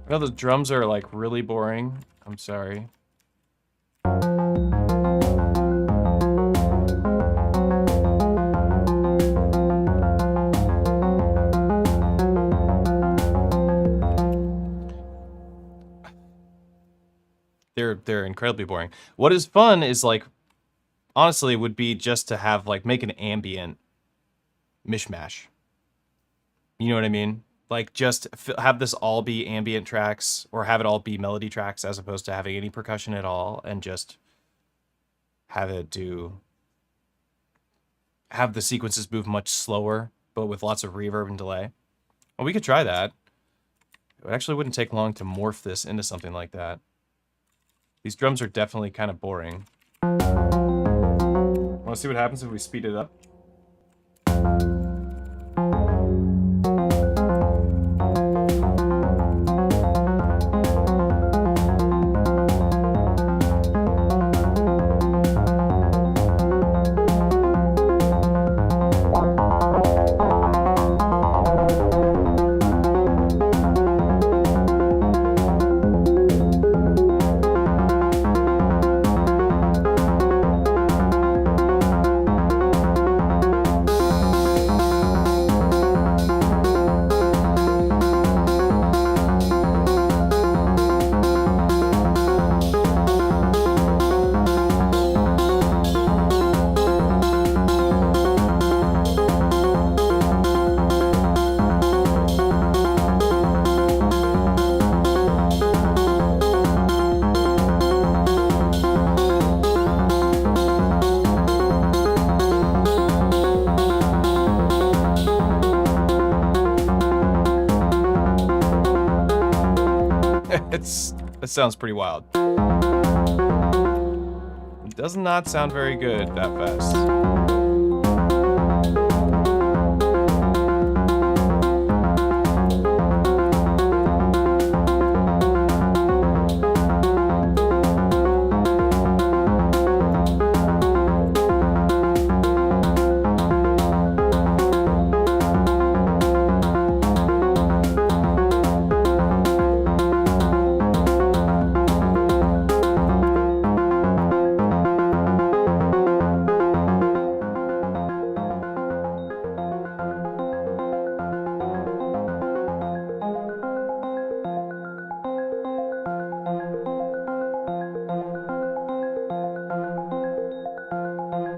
I know the drums are like really boring. I'm sorry. They're incredibly boring. What is fun is like, honestly, would be just to have like make an ambient mishmash. You know what I mean? Like just have this all be ambient tracks, or have it all be melody tracks as opposed to having any percussion at all, and just have the sequences move much slower, but with lots of reverb and delay. Well, we could try that. It actually wouldn't take long to morph this into something like that. These drums are definitely kind of boring. Want to see what happens if we speed it up? That sounds pretty wild. It does not sound very good that fast.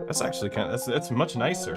That's actually that's much nicer.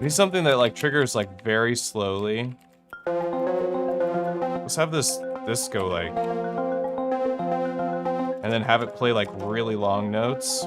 We need something that like triggers like very slowly. Let's have this go like, and then have it play like really long notes.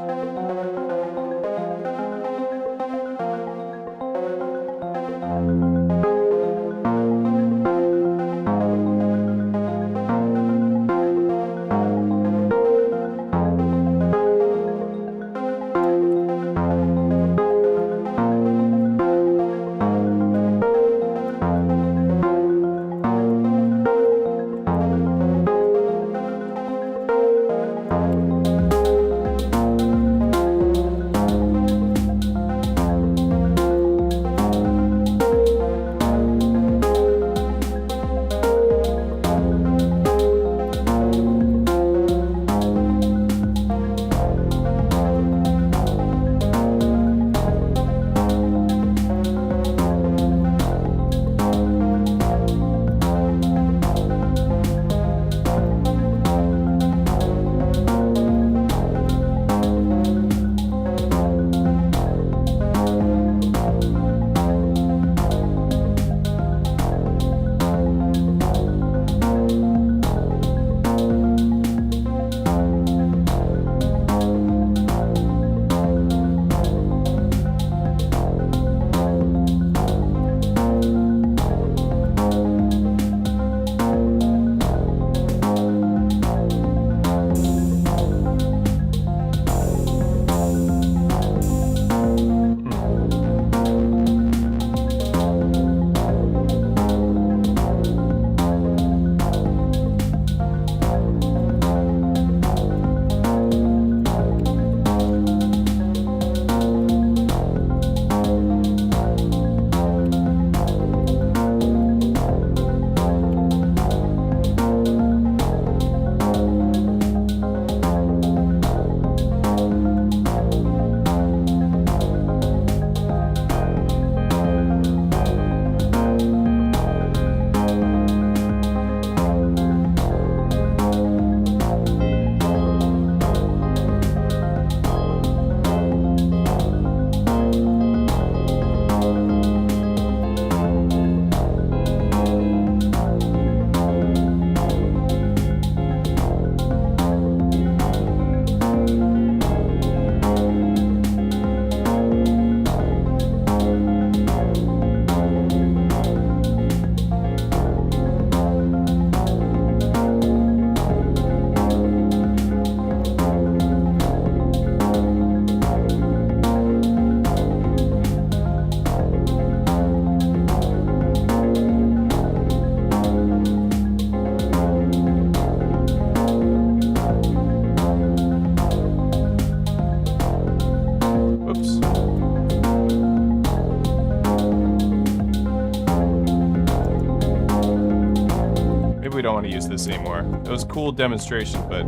Don't want to use this anymore. It was a cool demonstration, but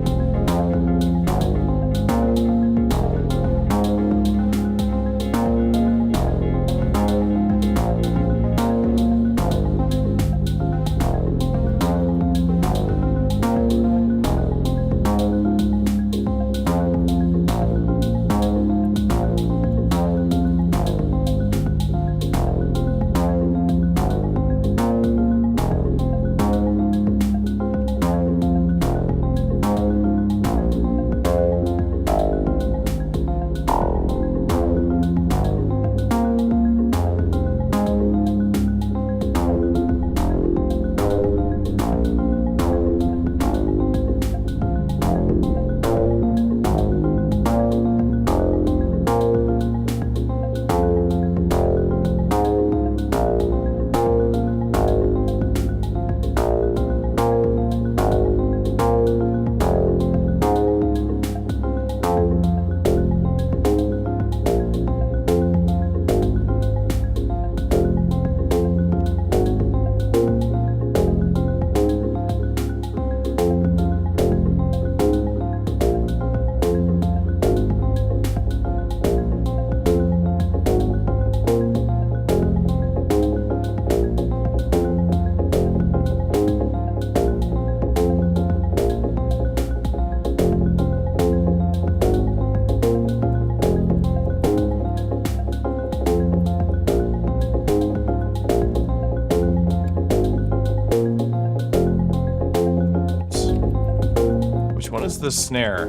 Which one is the snare?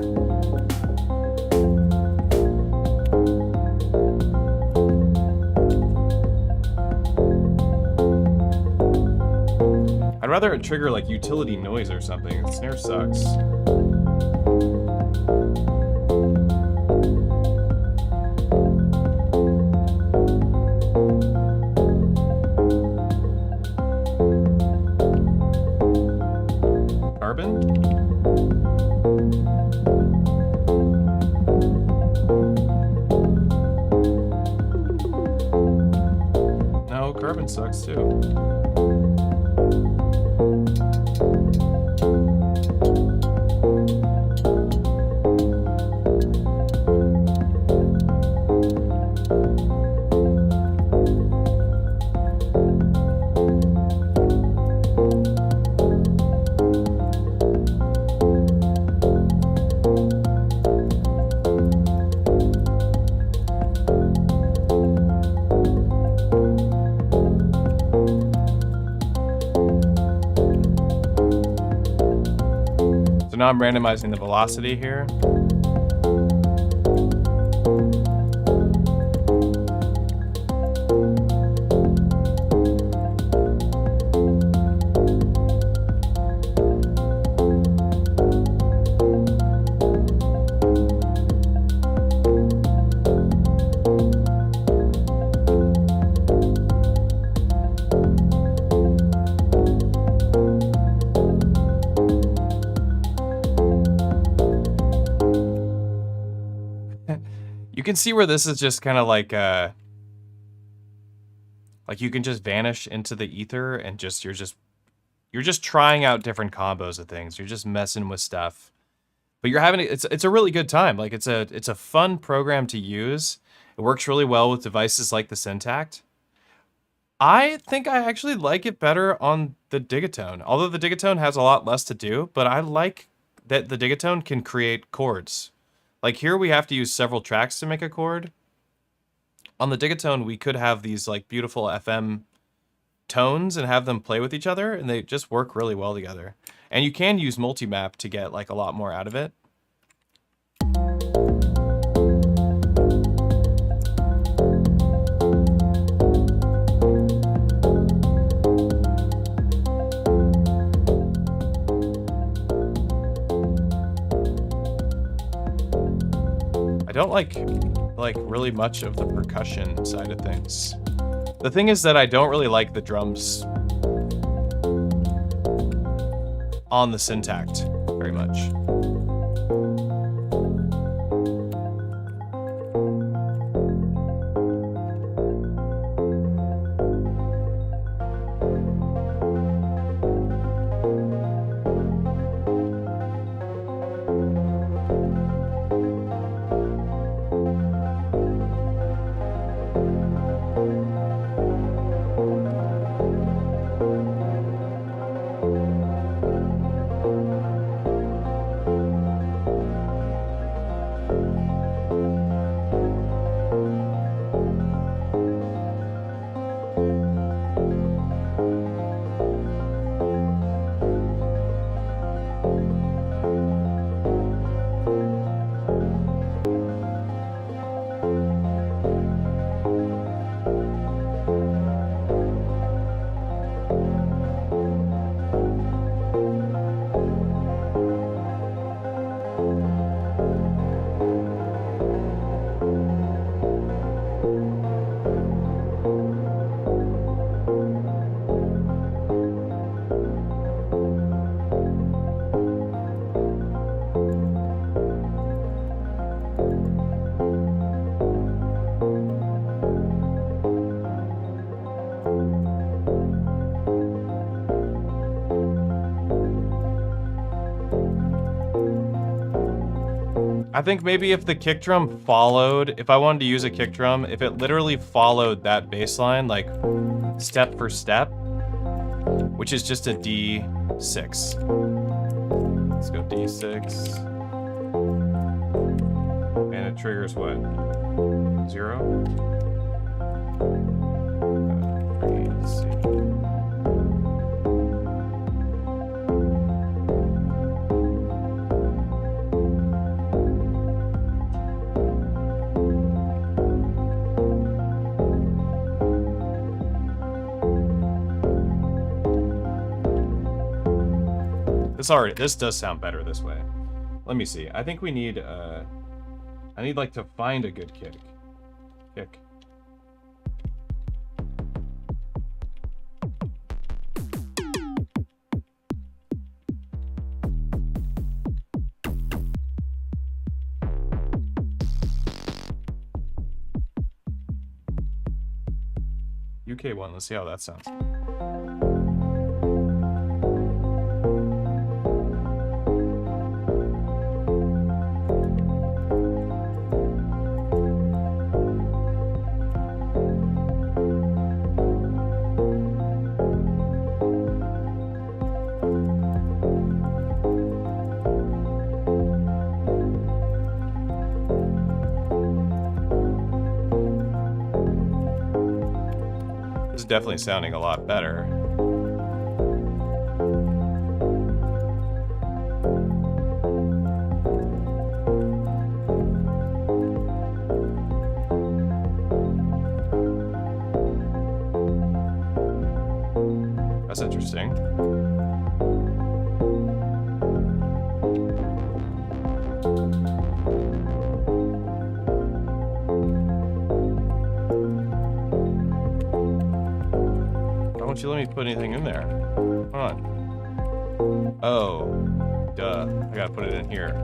I'd rather it trigger like utility noise or something. The snare sucks. Carbon? No, carbon sucks too. Now I'm randomizing the velocity here. You can see where this is just kind of like you can just vanish into the ether and you're just trying out different combos of things. You're just messing with stuff, but you're having it's a really good time. Like it's a fun program to use. It works really well with devices like the Syntakt. I think I actually like it better on the Digatone, although the Digatone has a lot less to do. But I like that the Digatone can create chords. Like here we have to use several tracks to make a chord. On the Digatone, we could have these like beautiful FM tones and have them play with each other, and they just work really well together. And you can use multi-map to get like a lot more out of it. I don't like really much of the percussion side of things. The thing is that I don't really like the drums on the Syntakt very much. I think maybe if the kick drum followed, if I wanted to use a kick drum, if it literally followed that bass line, like step for step, which is just a D6. Let's go D6. And it triggers what? 0? Let's see. this does sound better this way. Let me see. I think we need, I need like to find a good kick. UK one, let's see how that sounds. Definitely sounding a lot better. That's interesting. Why don't you let me put anything in there? Hold on. Oh, duh. I gotta put it in here.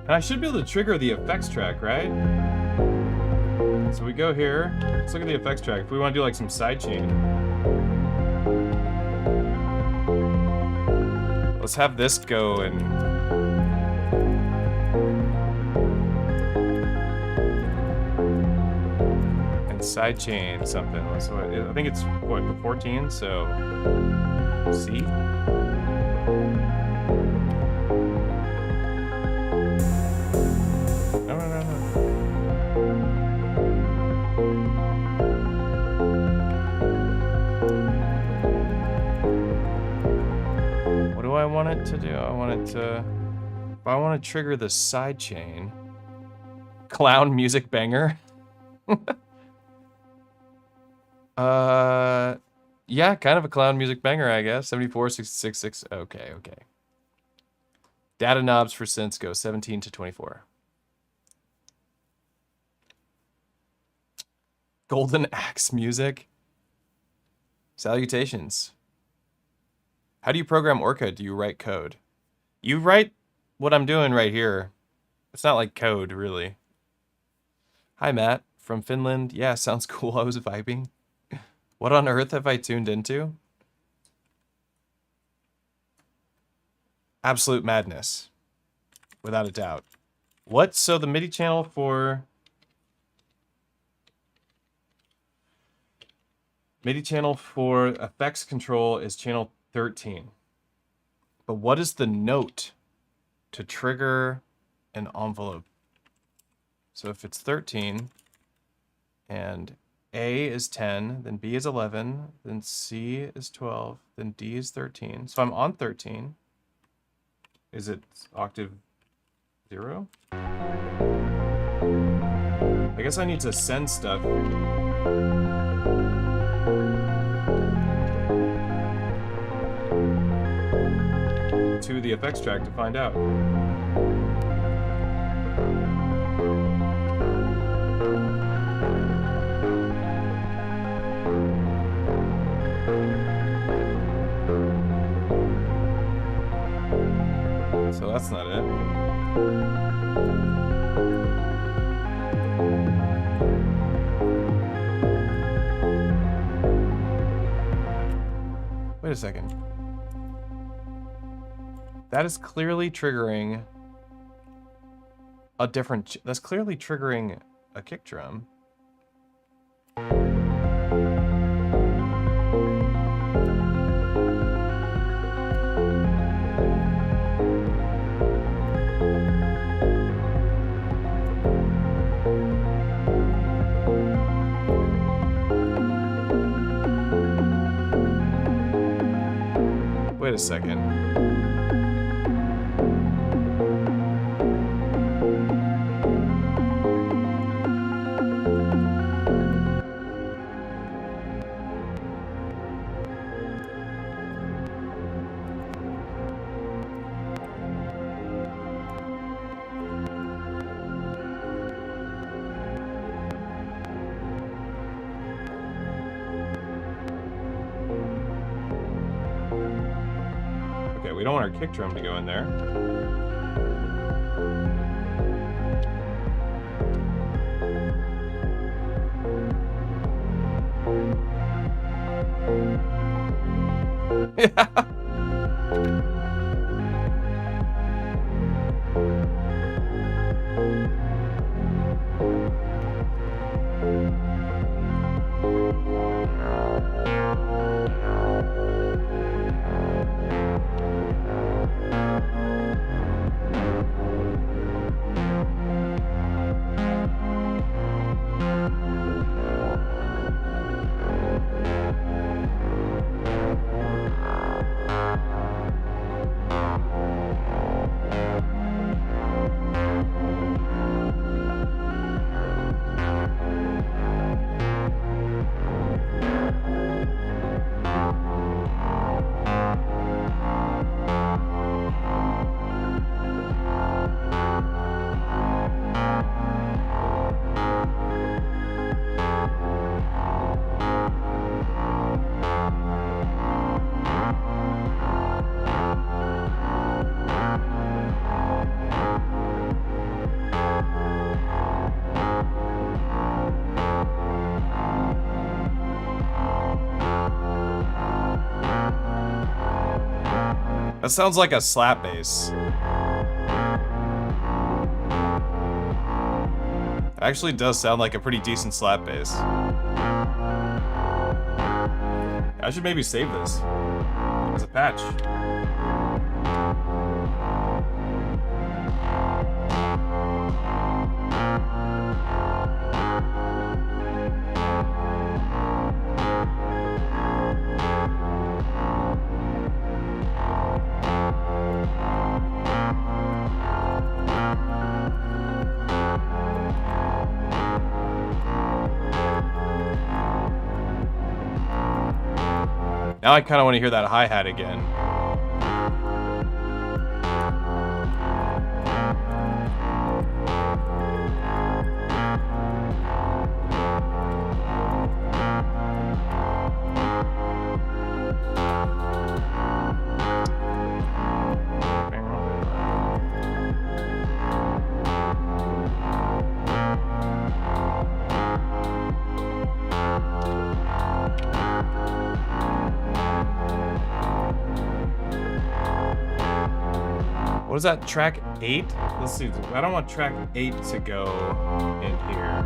And I should be able to trigger the effects track, right? So we go here. Let's look at the effects track. If we want to do like some sidechain. Let's have this go and sidechain something. So I think it's what, 14, so C? No. want it to do? I want it to... If I want to trigger the sidechain... Clown music banger? Yeah, kind of a clown music banger, I guess. 74, 66, 6. Okay, okay. Data knobs for synths go 17 to 24. Golden Axe music. Salutations. How do you program ORCA? Do you write code? You write what I'm doing right here. It's not like code, really. Hi, Matt. From Finland. Yeah, sounds cool. I was vibing. What on earth have I tuned into? Absolute madness. Without a doubt. What? So the MIDI channel for... MIDI channel for effects control is channel 13. But what is the note to trigger an envelope? So if it's 13 and A is 10, then B is 11, then C is 12, then D is 13. So I'm on 13. Is it octave 0? I guess I need to send stuff. To the effects track to find out. So that's not it. Wait a second. That is clearly triggering a different... That's clearly triggering a kick drum. Wait a second. We don't want our kick drum to go in there. Yeah. That sounds like a slap bass. It actually does sound like a pretty decent slap bass. I should maybe save this as a patch. Now I kind of want to hear that hi-hat again. What is that, track 8? Let's see, I don't want track 8 to go in here.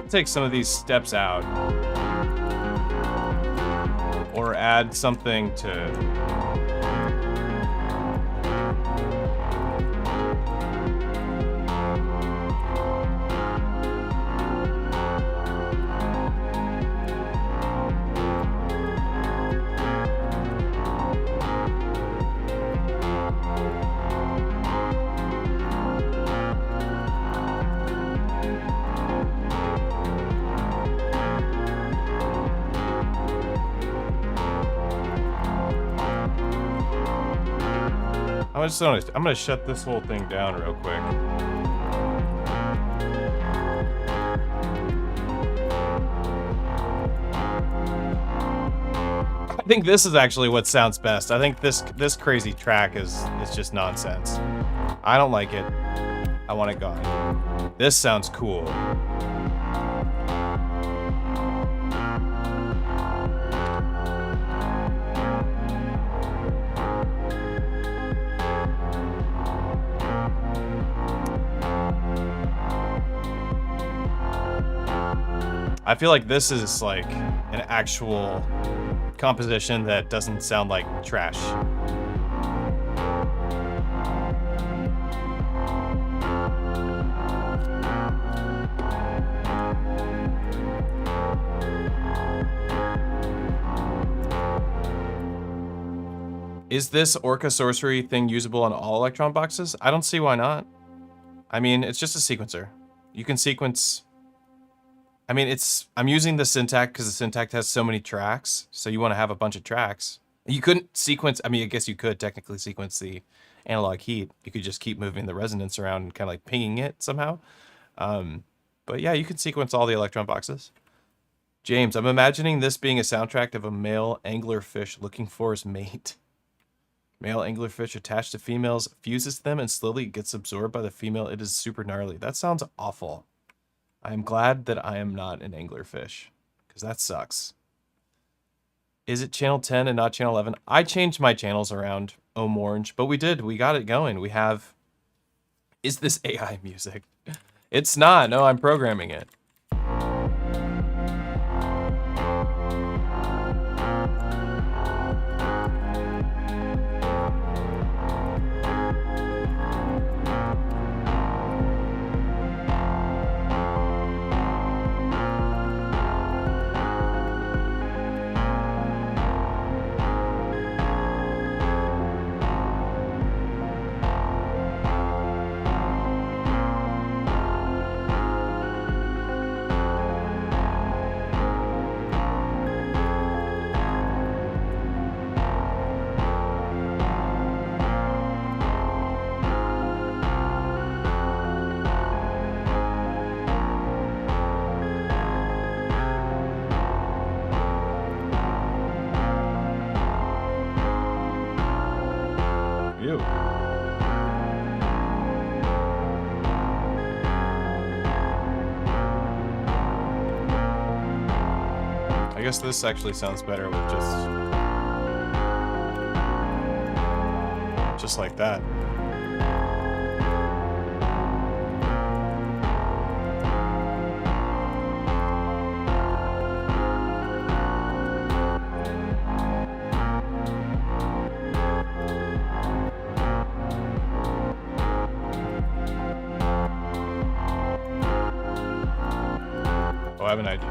Take some of these steps out, or add something to I'm gonna shut this whole thing down real quick. I think this is actually what sounds best. I think this crazy track is just nonsense. I don't like it. I want it gone. This sounds cool. I feel like this is like an actual composition that doesn't sound like trash. Is this ORCA sorcery thing usable on all Elektron boxes? I don't see why not. I mean, it's just a sequencer. You can sequence... I mean, I'm using the Syntakt because the Syntakt has so many tracks, so you want to have a bunch of tracks. You couldn't sequence... I mean, I guess you could technically sequence the analog heat. You could just keep moving the resonance around and kind of like pinging it somehow. But yeah, you can sequence all the Elektron boxes. James, I'm imagining this being a soundtrack of a male anglerfish looking for his mate. Male anglerfish attached to females, fuses them, and slowly gets absorbed by the female. It is super gnarly. That sounds awful. I am glad that I am not an anglerfish, because that sucks. Is it channel 10 and not channel 11? I changed my channels around Orange, but we did. We got it going. We have... Is this AI music? It's not. No, I'm programming it. I guess this actually sounds better with just like that. Oh, I have an idea.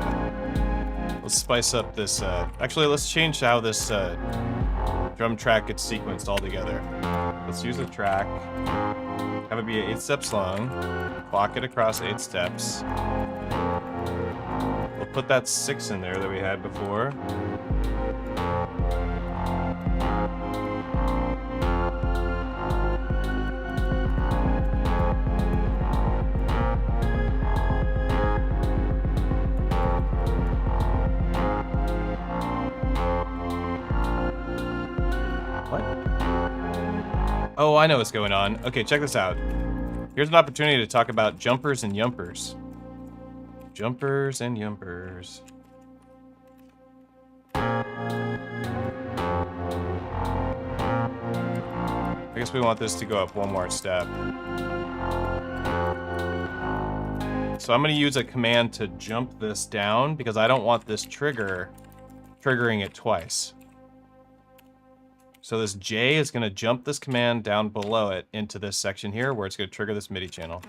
Let's spice up this, actually let's change how this drum track gets sequenced all together. Let's use a track, have it be 8 steps long, clock it across 8 steps. We'll put that 6 in there that we had before. Oh, I know what's going on. Okay, check this out. Here's an opportunity to talk about jumpers and yumpers. Jumpers and yumpers. I guess we want this to go up one more step. So I'm going to use a command to jump this down because I don't want this triggering it twice. So this J is going to jump this command down below it into this section here where it's going to trigger this MIDI channel.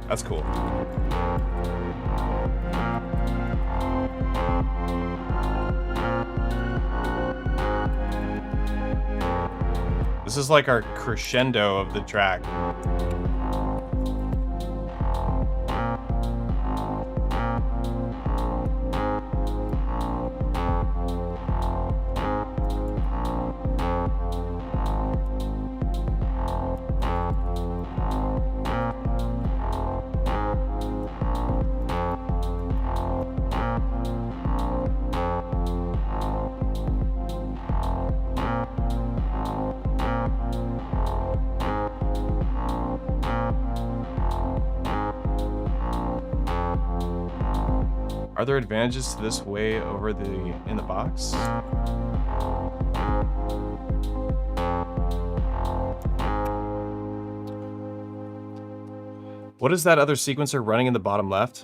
That's cool. This is like our crescendo of the track. Are there advantages to this way over in the box? What is that other sequencer running in the bottom left?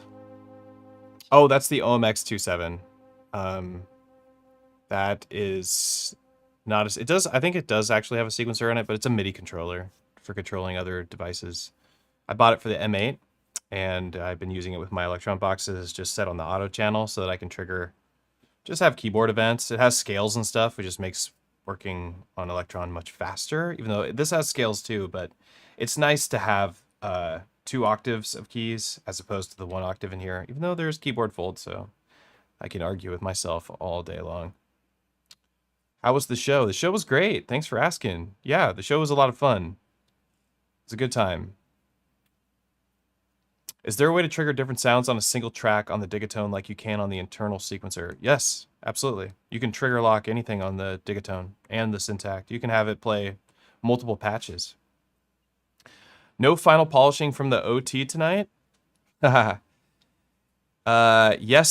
Oh, that's the OMX27. That is not as... It does... I think it does actually have a sequencer in it, but it's a MIDI controller for controlling other devices. I bought it for the M8, and I've been using it with my Elektron boxes just set on the auto channel so that I can trigger... Just have keyboard events. It has scales and stuff, which just makes working on Elektron much faster, even though this has scales too, but it's nice to have 2 octaves of keys as opposed to the 1 octave in here, even though there's keyboard folds, so I can argue with myself all day long. How was the show? The show was great. Thanks for asking. Yeah, the show was a lot of fun. It's a good time. Is there a way to trigger different sounds on a single track on the Digatone like you can on the internal sequencer? Yes, absolutely. You can trigger lock anything on the Digatone and the Syntakt. You can have it play multiple patches. No final polishing from the OT tonight? Yes,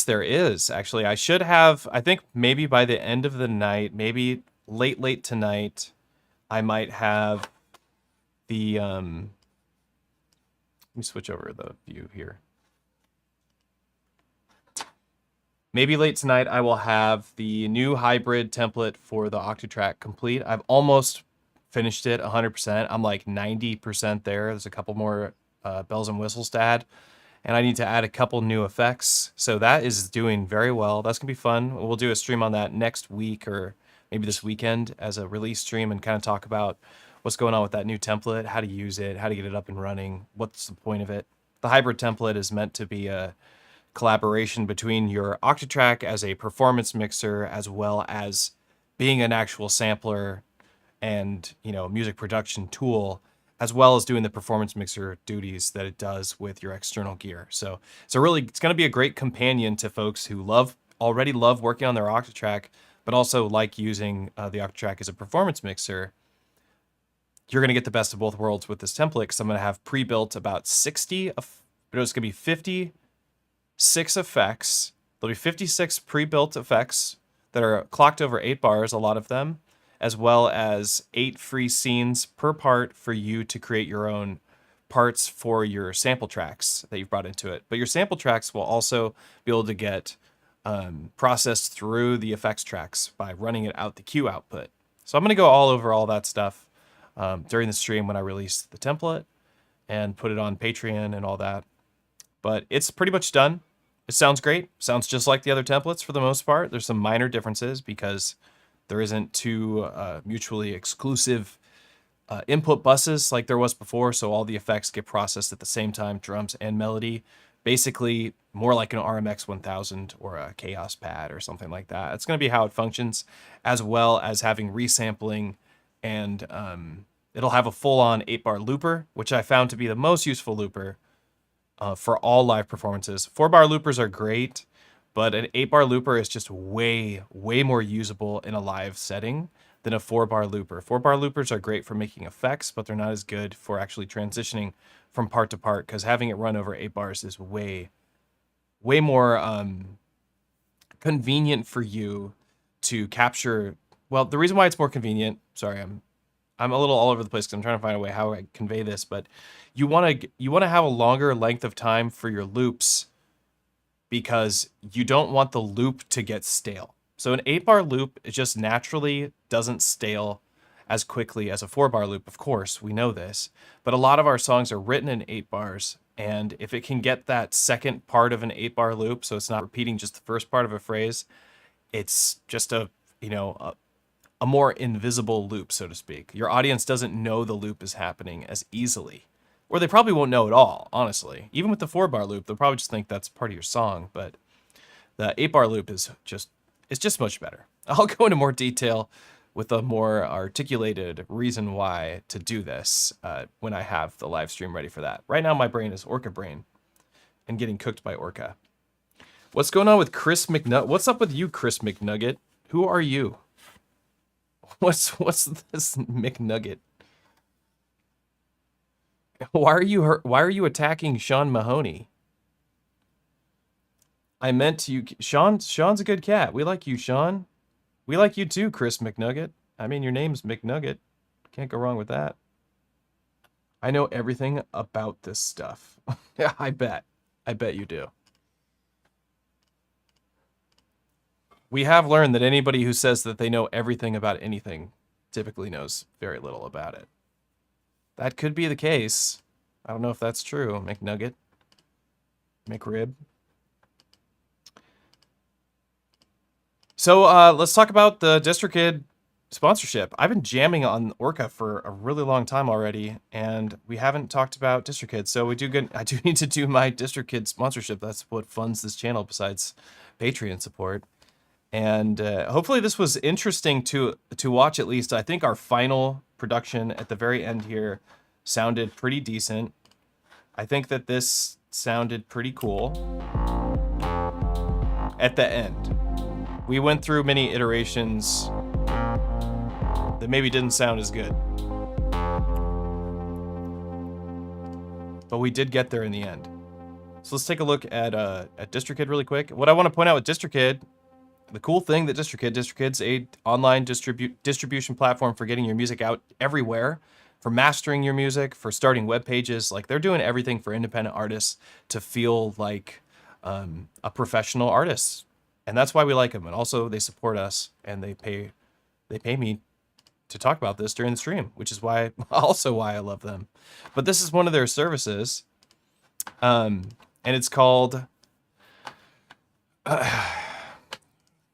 there is, actually. I should have, I think maybe by the end of the night, maybe late tonight, I might have the, let me switch over the view here. Maybe late tonight, I will have the new hybrid template for the Octatrack complete. I've almost finished it 100%. I'm like 90% there. There's a couple more bells and whistles to add. And I need to add a couple new effects. So that is doing very well. That's going to be fun. We'll do a stream on that next week or maybe this weekend as a release stream and kind of talk about what's going on with that new template, how to use it, how to get it up and running, what's the point of it. The hybrid template is meant to be a collaboration between your Octatrack as a performance mixer as well as being an actual sampler and, you know, music production tool, as well as doing the performance mixer duties that it does with your external gear. So it's going to be a great companion to folks who already love working on their Octatrack, but also like using the Octatrack as a performance mixer. You're going to get the best of both worlds with this template, because I'm going to have pre-built about 60, but it's going to be 56 effects. There'll be 56 pre-built effects that are clocked over 8 bars, a lot of them, as well as 8 free scenes per part for you to create your own parts for your sample tracks that you've brought into it. But your sample tracks will also be able to get processed through the effects tracks by running it out the Q output. So I'm going to go all over all that stuff during the stream when I release the template and put it on Patreon and all that. But it's pretty much done. It sounds great. Sounds just like the other templates for the most part. There's some minor differences because there isn't 2 mutually exclusive input buses like there was before, so all the effects get processed at the same time, drums and melody. Basically, more like an RMX 1000 or a Chaos Pad or something like that. It's going to be how it functions, as well as having resampling, and it'll have a full-on 8-bar looper, which I found to be the most useful looper for all live performances. 4-bar loopers are great, but an 8-bar looper is just way more usable in a live setting than a 4-bar looper. 4-bar loopers are great for making effects, but they're not as good for actually transitioning from part to part, because having it run over 8 bars is way more convenient for you to capture. Well, the reason why it's more convenient, sorry, I'm a little all over the place because I'm trying to find a way how I convey this, but you want to have a longer length of time for your loops, because you don't want the loop to get stale. So an 8-bar loop, it just naturally doesn't stale as quickly as a 4-bar loop. Of course, we know this, but a lot of our songs are written in 8 bars, and if it can get that second part of an 8-bar loop, so it's not repeating just the first part of a phrase, it's just a more invisible loop, so to speak. Your audience doesn't know the loop is happening as easily. Or they probably won't know at all, honestly. Even with the 4-bar loop, they'll probably just think that's part of your song, but the 8-bar loop is just much better. I'll go into more detail with a more articulated reason why to do this when I have the live stream ready for that. Right now, my brain is Orca brain and getting cooked by Orca. What's going on with Chris McNugget? What's up with you, Chris McNugget? Who are you? What's this McNugget? Why are you attacking Sean Mahoney? I meant you, Sean. Sean's a good cat. We like you, Sean. We like you too, Chris McNugget. I mean, your name's McNugget. Can't go wrong with that. I know everything about this stuff. Yeah, I bet. I bet you do. We have learned that anybody who says that they know everything about anything typically knows very little about it. That could be the case. I don't know if that's true. McNugget. McRib. So let's talk about the DistroKid sponsorship. I've been jamming on ORCA for a really long time already, and we haven't talked about DistroKid. So I do need to do my DistroKid sponsorship. That's what funds this channel besides Patreon support. And hopefully this was interesting to watch at least. I think our final production at the very end here sounded pretty decent. I think that this sounded pretty cool at the end. We went through many iterations that maybe didn't sound as good. But we did get there in the end. So let's take a look at DistroKid really quick. What I want to point out with DistroKid, the cool thing that DistroKid's a online distribution platform for getting your music out everywhere, for mastering your music, for starting web pages. Like, they're doing everything for independent artists to feel like a professional artist. And that's why we like them. And also they support us, and they pay me to talk about this during the stream, which is why I love them. But this is one of their services. And it's called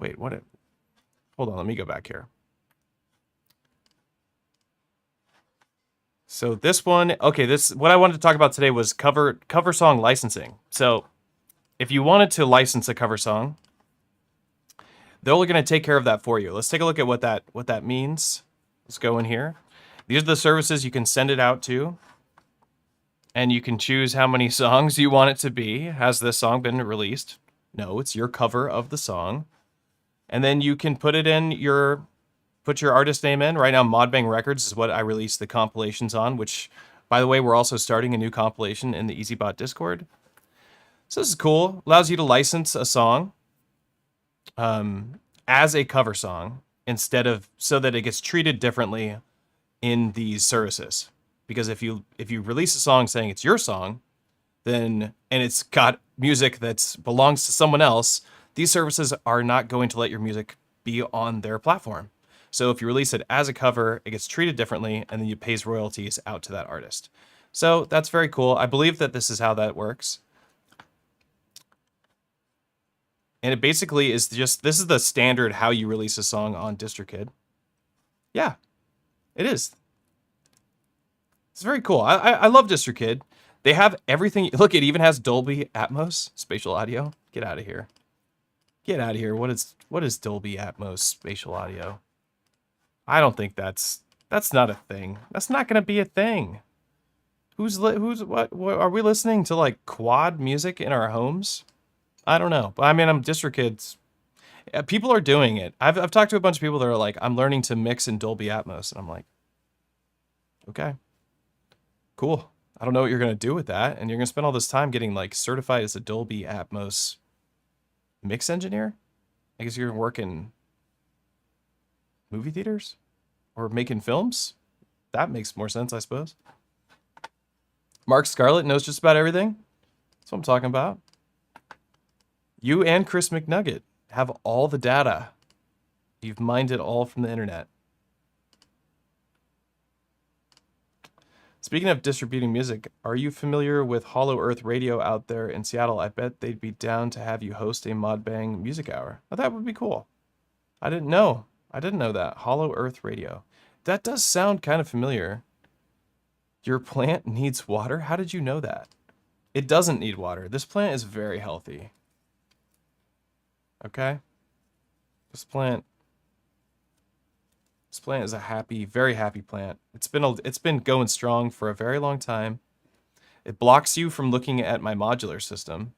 wait, hold on, let me go back here. So this one, okay, what I wanted to talk about today was cover song licensing. So if you wanted to license a cover song, they're going to take care of that for you. Let's take a look at what that means. Let's go in here. These are the services you can send it out to, and you can choose how many songs you want it to be. Has this song been released? No, it's your cover of the song. And then you can put your artist name in. Right now, Modbang Records is what I release the compilations on, which, by the way, we're also starting a new compilation in the EZBOT Discord. So this is cool. Allows you to license a song as a cover song, so that it gets treated differently in these services. Because if you release a song saying it's your song, and it's got music that belongs to someone else, these services are not going to let your music be on their platform. So if you release it as a cover, it gets treated differently, and then you pays royalties out to that artist. So that's very cool. I believe that this is how that works. And it basically is this is the standard how you release a song on DistroKid. Yeah, it is. It's very cool. I love DistroKid. They have everything. Look, it even has Dolby Atmos spatial audio. Get out of here. Get out of here. What is Dolby Atmos spatial audio? I don't think that's not a thing. That's not going to be a thing. What are we listening to, like quad music in our homes? I don't know. But I mean, I'm DistroKids. People are doing it. I've talked to a bunch of people that are like, I'm learning to mix in Dolby Atmos, and I'm like, okay, cool. I don't know what you're gonna do with that, and you're gonna spend all this time getting like certified as a Dolby Atmos mix engineer. I guess you're gonna work in movie theaters or making films. That makes more sense, I suppose. Mark Scarlett knows just about everything. That's what I'm talking about. You and Chris McNugget have all the data. You've mined it all from the internet. Speaking of distributing music, are you familiar with Hollow Earth Radio out there in Seattle? I bet they'd be down to have you host a Modbang music hour. Oh, that would be cool. I didn't know that. Hollow Earth Radio. That does sound kind of familiar. Your plant needs water? How did you know that? It doesn't need water. This plant is very healthy. Okay? This plant is a happy, very happy plant. It's been going strong for a very long time. It blocks you from looking at my modular system,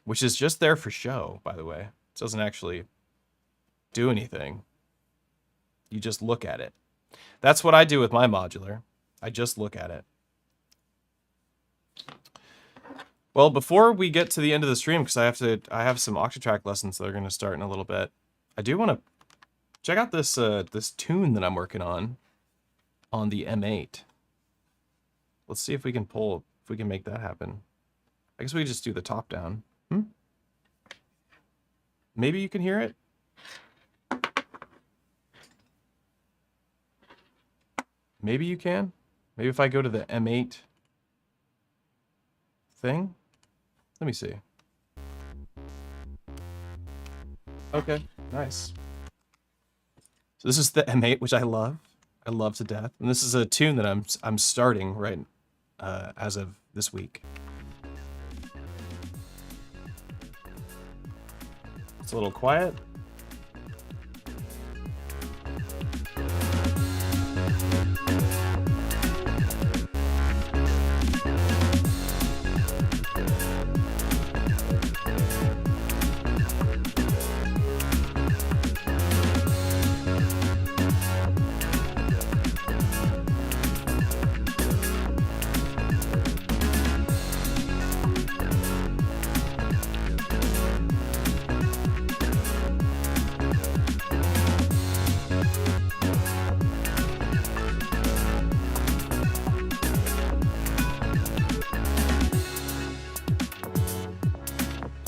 which is just there for show, by the way. It doesn't actually do anything. You just look at it. That's what I do with my modular. I just look at it. Well, before we get to the end of the stream, because I have some Octatrack lessons that are going to start in a little bit. I do want to check out this tune that I'm working on the M8. Let's see if we can make that happen. I guess we just do the top down. Maybe you can hear it. Maybe you can. Maybe if I go to the M8 thing. Let me see. Okay, nice. So this is the M8, which I love. I love to death. And this is a tune that I'm starting right as of this week. It's a little quiet.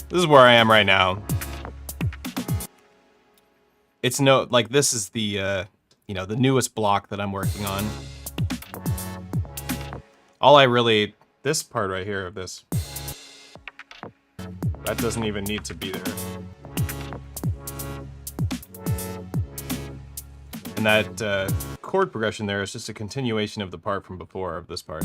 This is where I am right now. It's this is the, the newest block that I'm working on. This part right here of this, that doesn't even need to be there. And that chord progression there is just a continuation of the part from before of this part.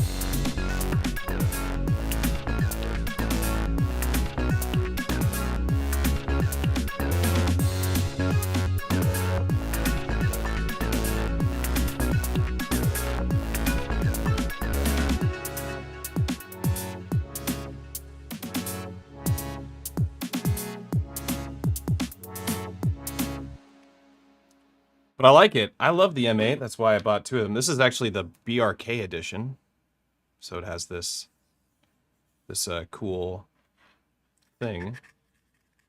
But I like it. I love the M8. That's why I bought two of them. This is actually the BRK edition. So it has this cool thing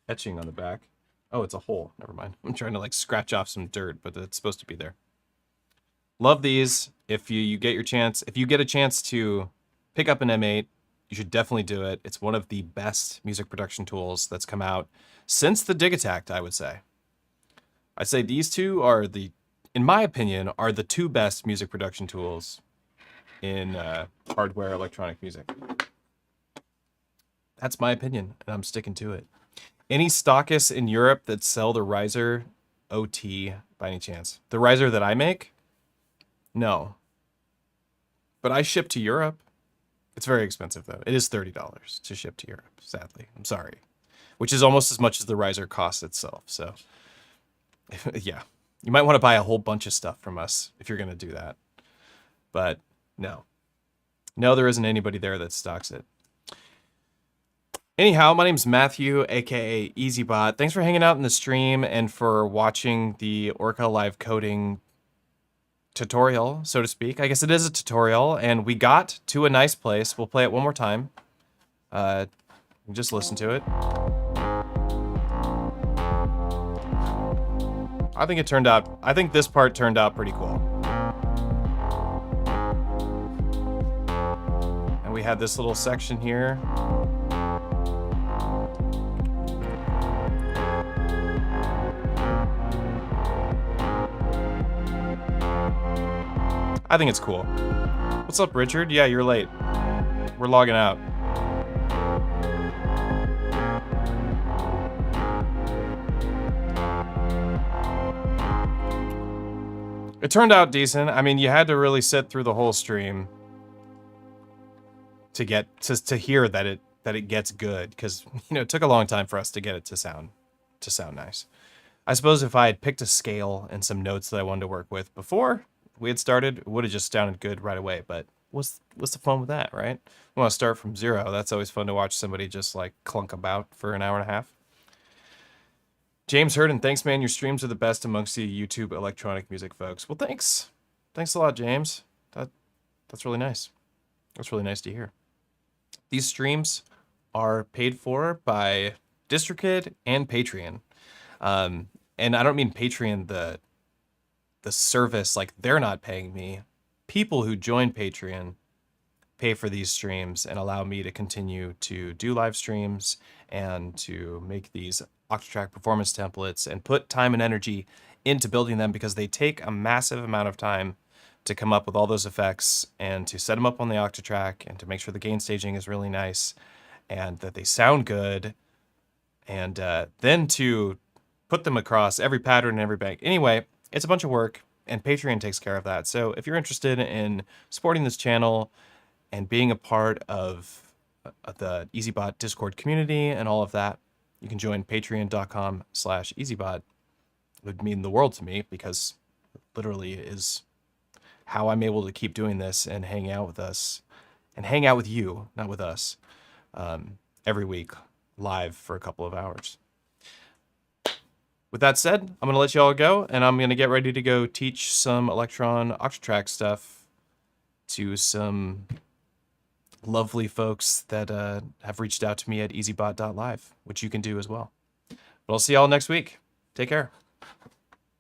etching on the back. Oh, it's a hole. Never mind. I'm trying to scratch off some dirt, but it's supposed to be there. Love these. If you get a chance to pick up an M8, you should definitely do it. It's one of the best music production tools that's come out since the Digitact, I would say. I'd say these two are in my opinion, are the two best music production tools in hardware electronic music. That's my opinion, and I'm sticking to it. Any stockists in Europe that sell the riser OT by any chance? The riser that I make? No. But I ship to Europe. It's very expensive though. It is $30 to ship to Europe, sadly. I'm sorry. Which is almost as much as the riser costs itself, so... yeah, you might want to buy a whole bunch of stuff from us if you're going to do that. But no, there isn't anybody there that stocks it. Anyhow, my name's Matthew, aka EZBOT. Thanks for hanging out in the stream and for watching the ORCA Livecoding tutorial, so to speak. I guess it is a tutorial, and we got to a nice place. We'll play it one more time. Just listen to it. I think this part turned out pretty cool. And we had this little section here. I think it's cool. What's up, Richard? Yeah, you're late. We're logging out. It turned out decent. I mean, you had to really sit through the whole stream to get to hear that it gets good, because it took a long time for us to get it to sound nice. I suppose if I had picked a scale and some notes that I wanted to work with before we had started, it would have just sounded good right away. But what's the fun with that, right? We want to start from zero. That's always fun to watch somebody just clunk about for an hour and a half. James Hurden, thanks, man. Your streams are the best amongst the YouTube electronic music folks. Well, thanks. Thanks a lot, James. That's really nice. That's really nice to hear. These streams are paid for by DistroKid and Patreon. And I don't mean Patreon, the service, they're not paying me. People who join Patreon pay for these streams and allow me to continue to do live streams and to make these Octatrack performance templates and put time and energy into building them, because they take a massive amount of time to come up with all those effects and to set them up on the Octatrack and to make sure the gain staging is really nice and that they sound good, and then to put them across every pattern and every bank. Anyway, it's a bunch of work, and Patreon takes care of that. So if you're interested in supporting this channel and being a part of the EZBOT Discord community and all of that, you can join patreon.com/EZBOT. It would mean the world to me, because it literally is how I'm able to keep doing this and hang out with us and hang out with you, not with us, every week live for a couple of hours. With that said, I'm going to let you all go, and I'm going to get ready to go teach some Elektron Octatrack stuff to some lovely folks that have reached out to me at ezbot.live, which you can do as well. But I'll see y'all next week. Take care.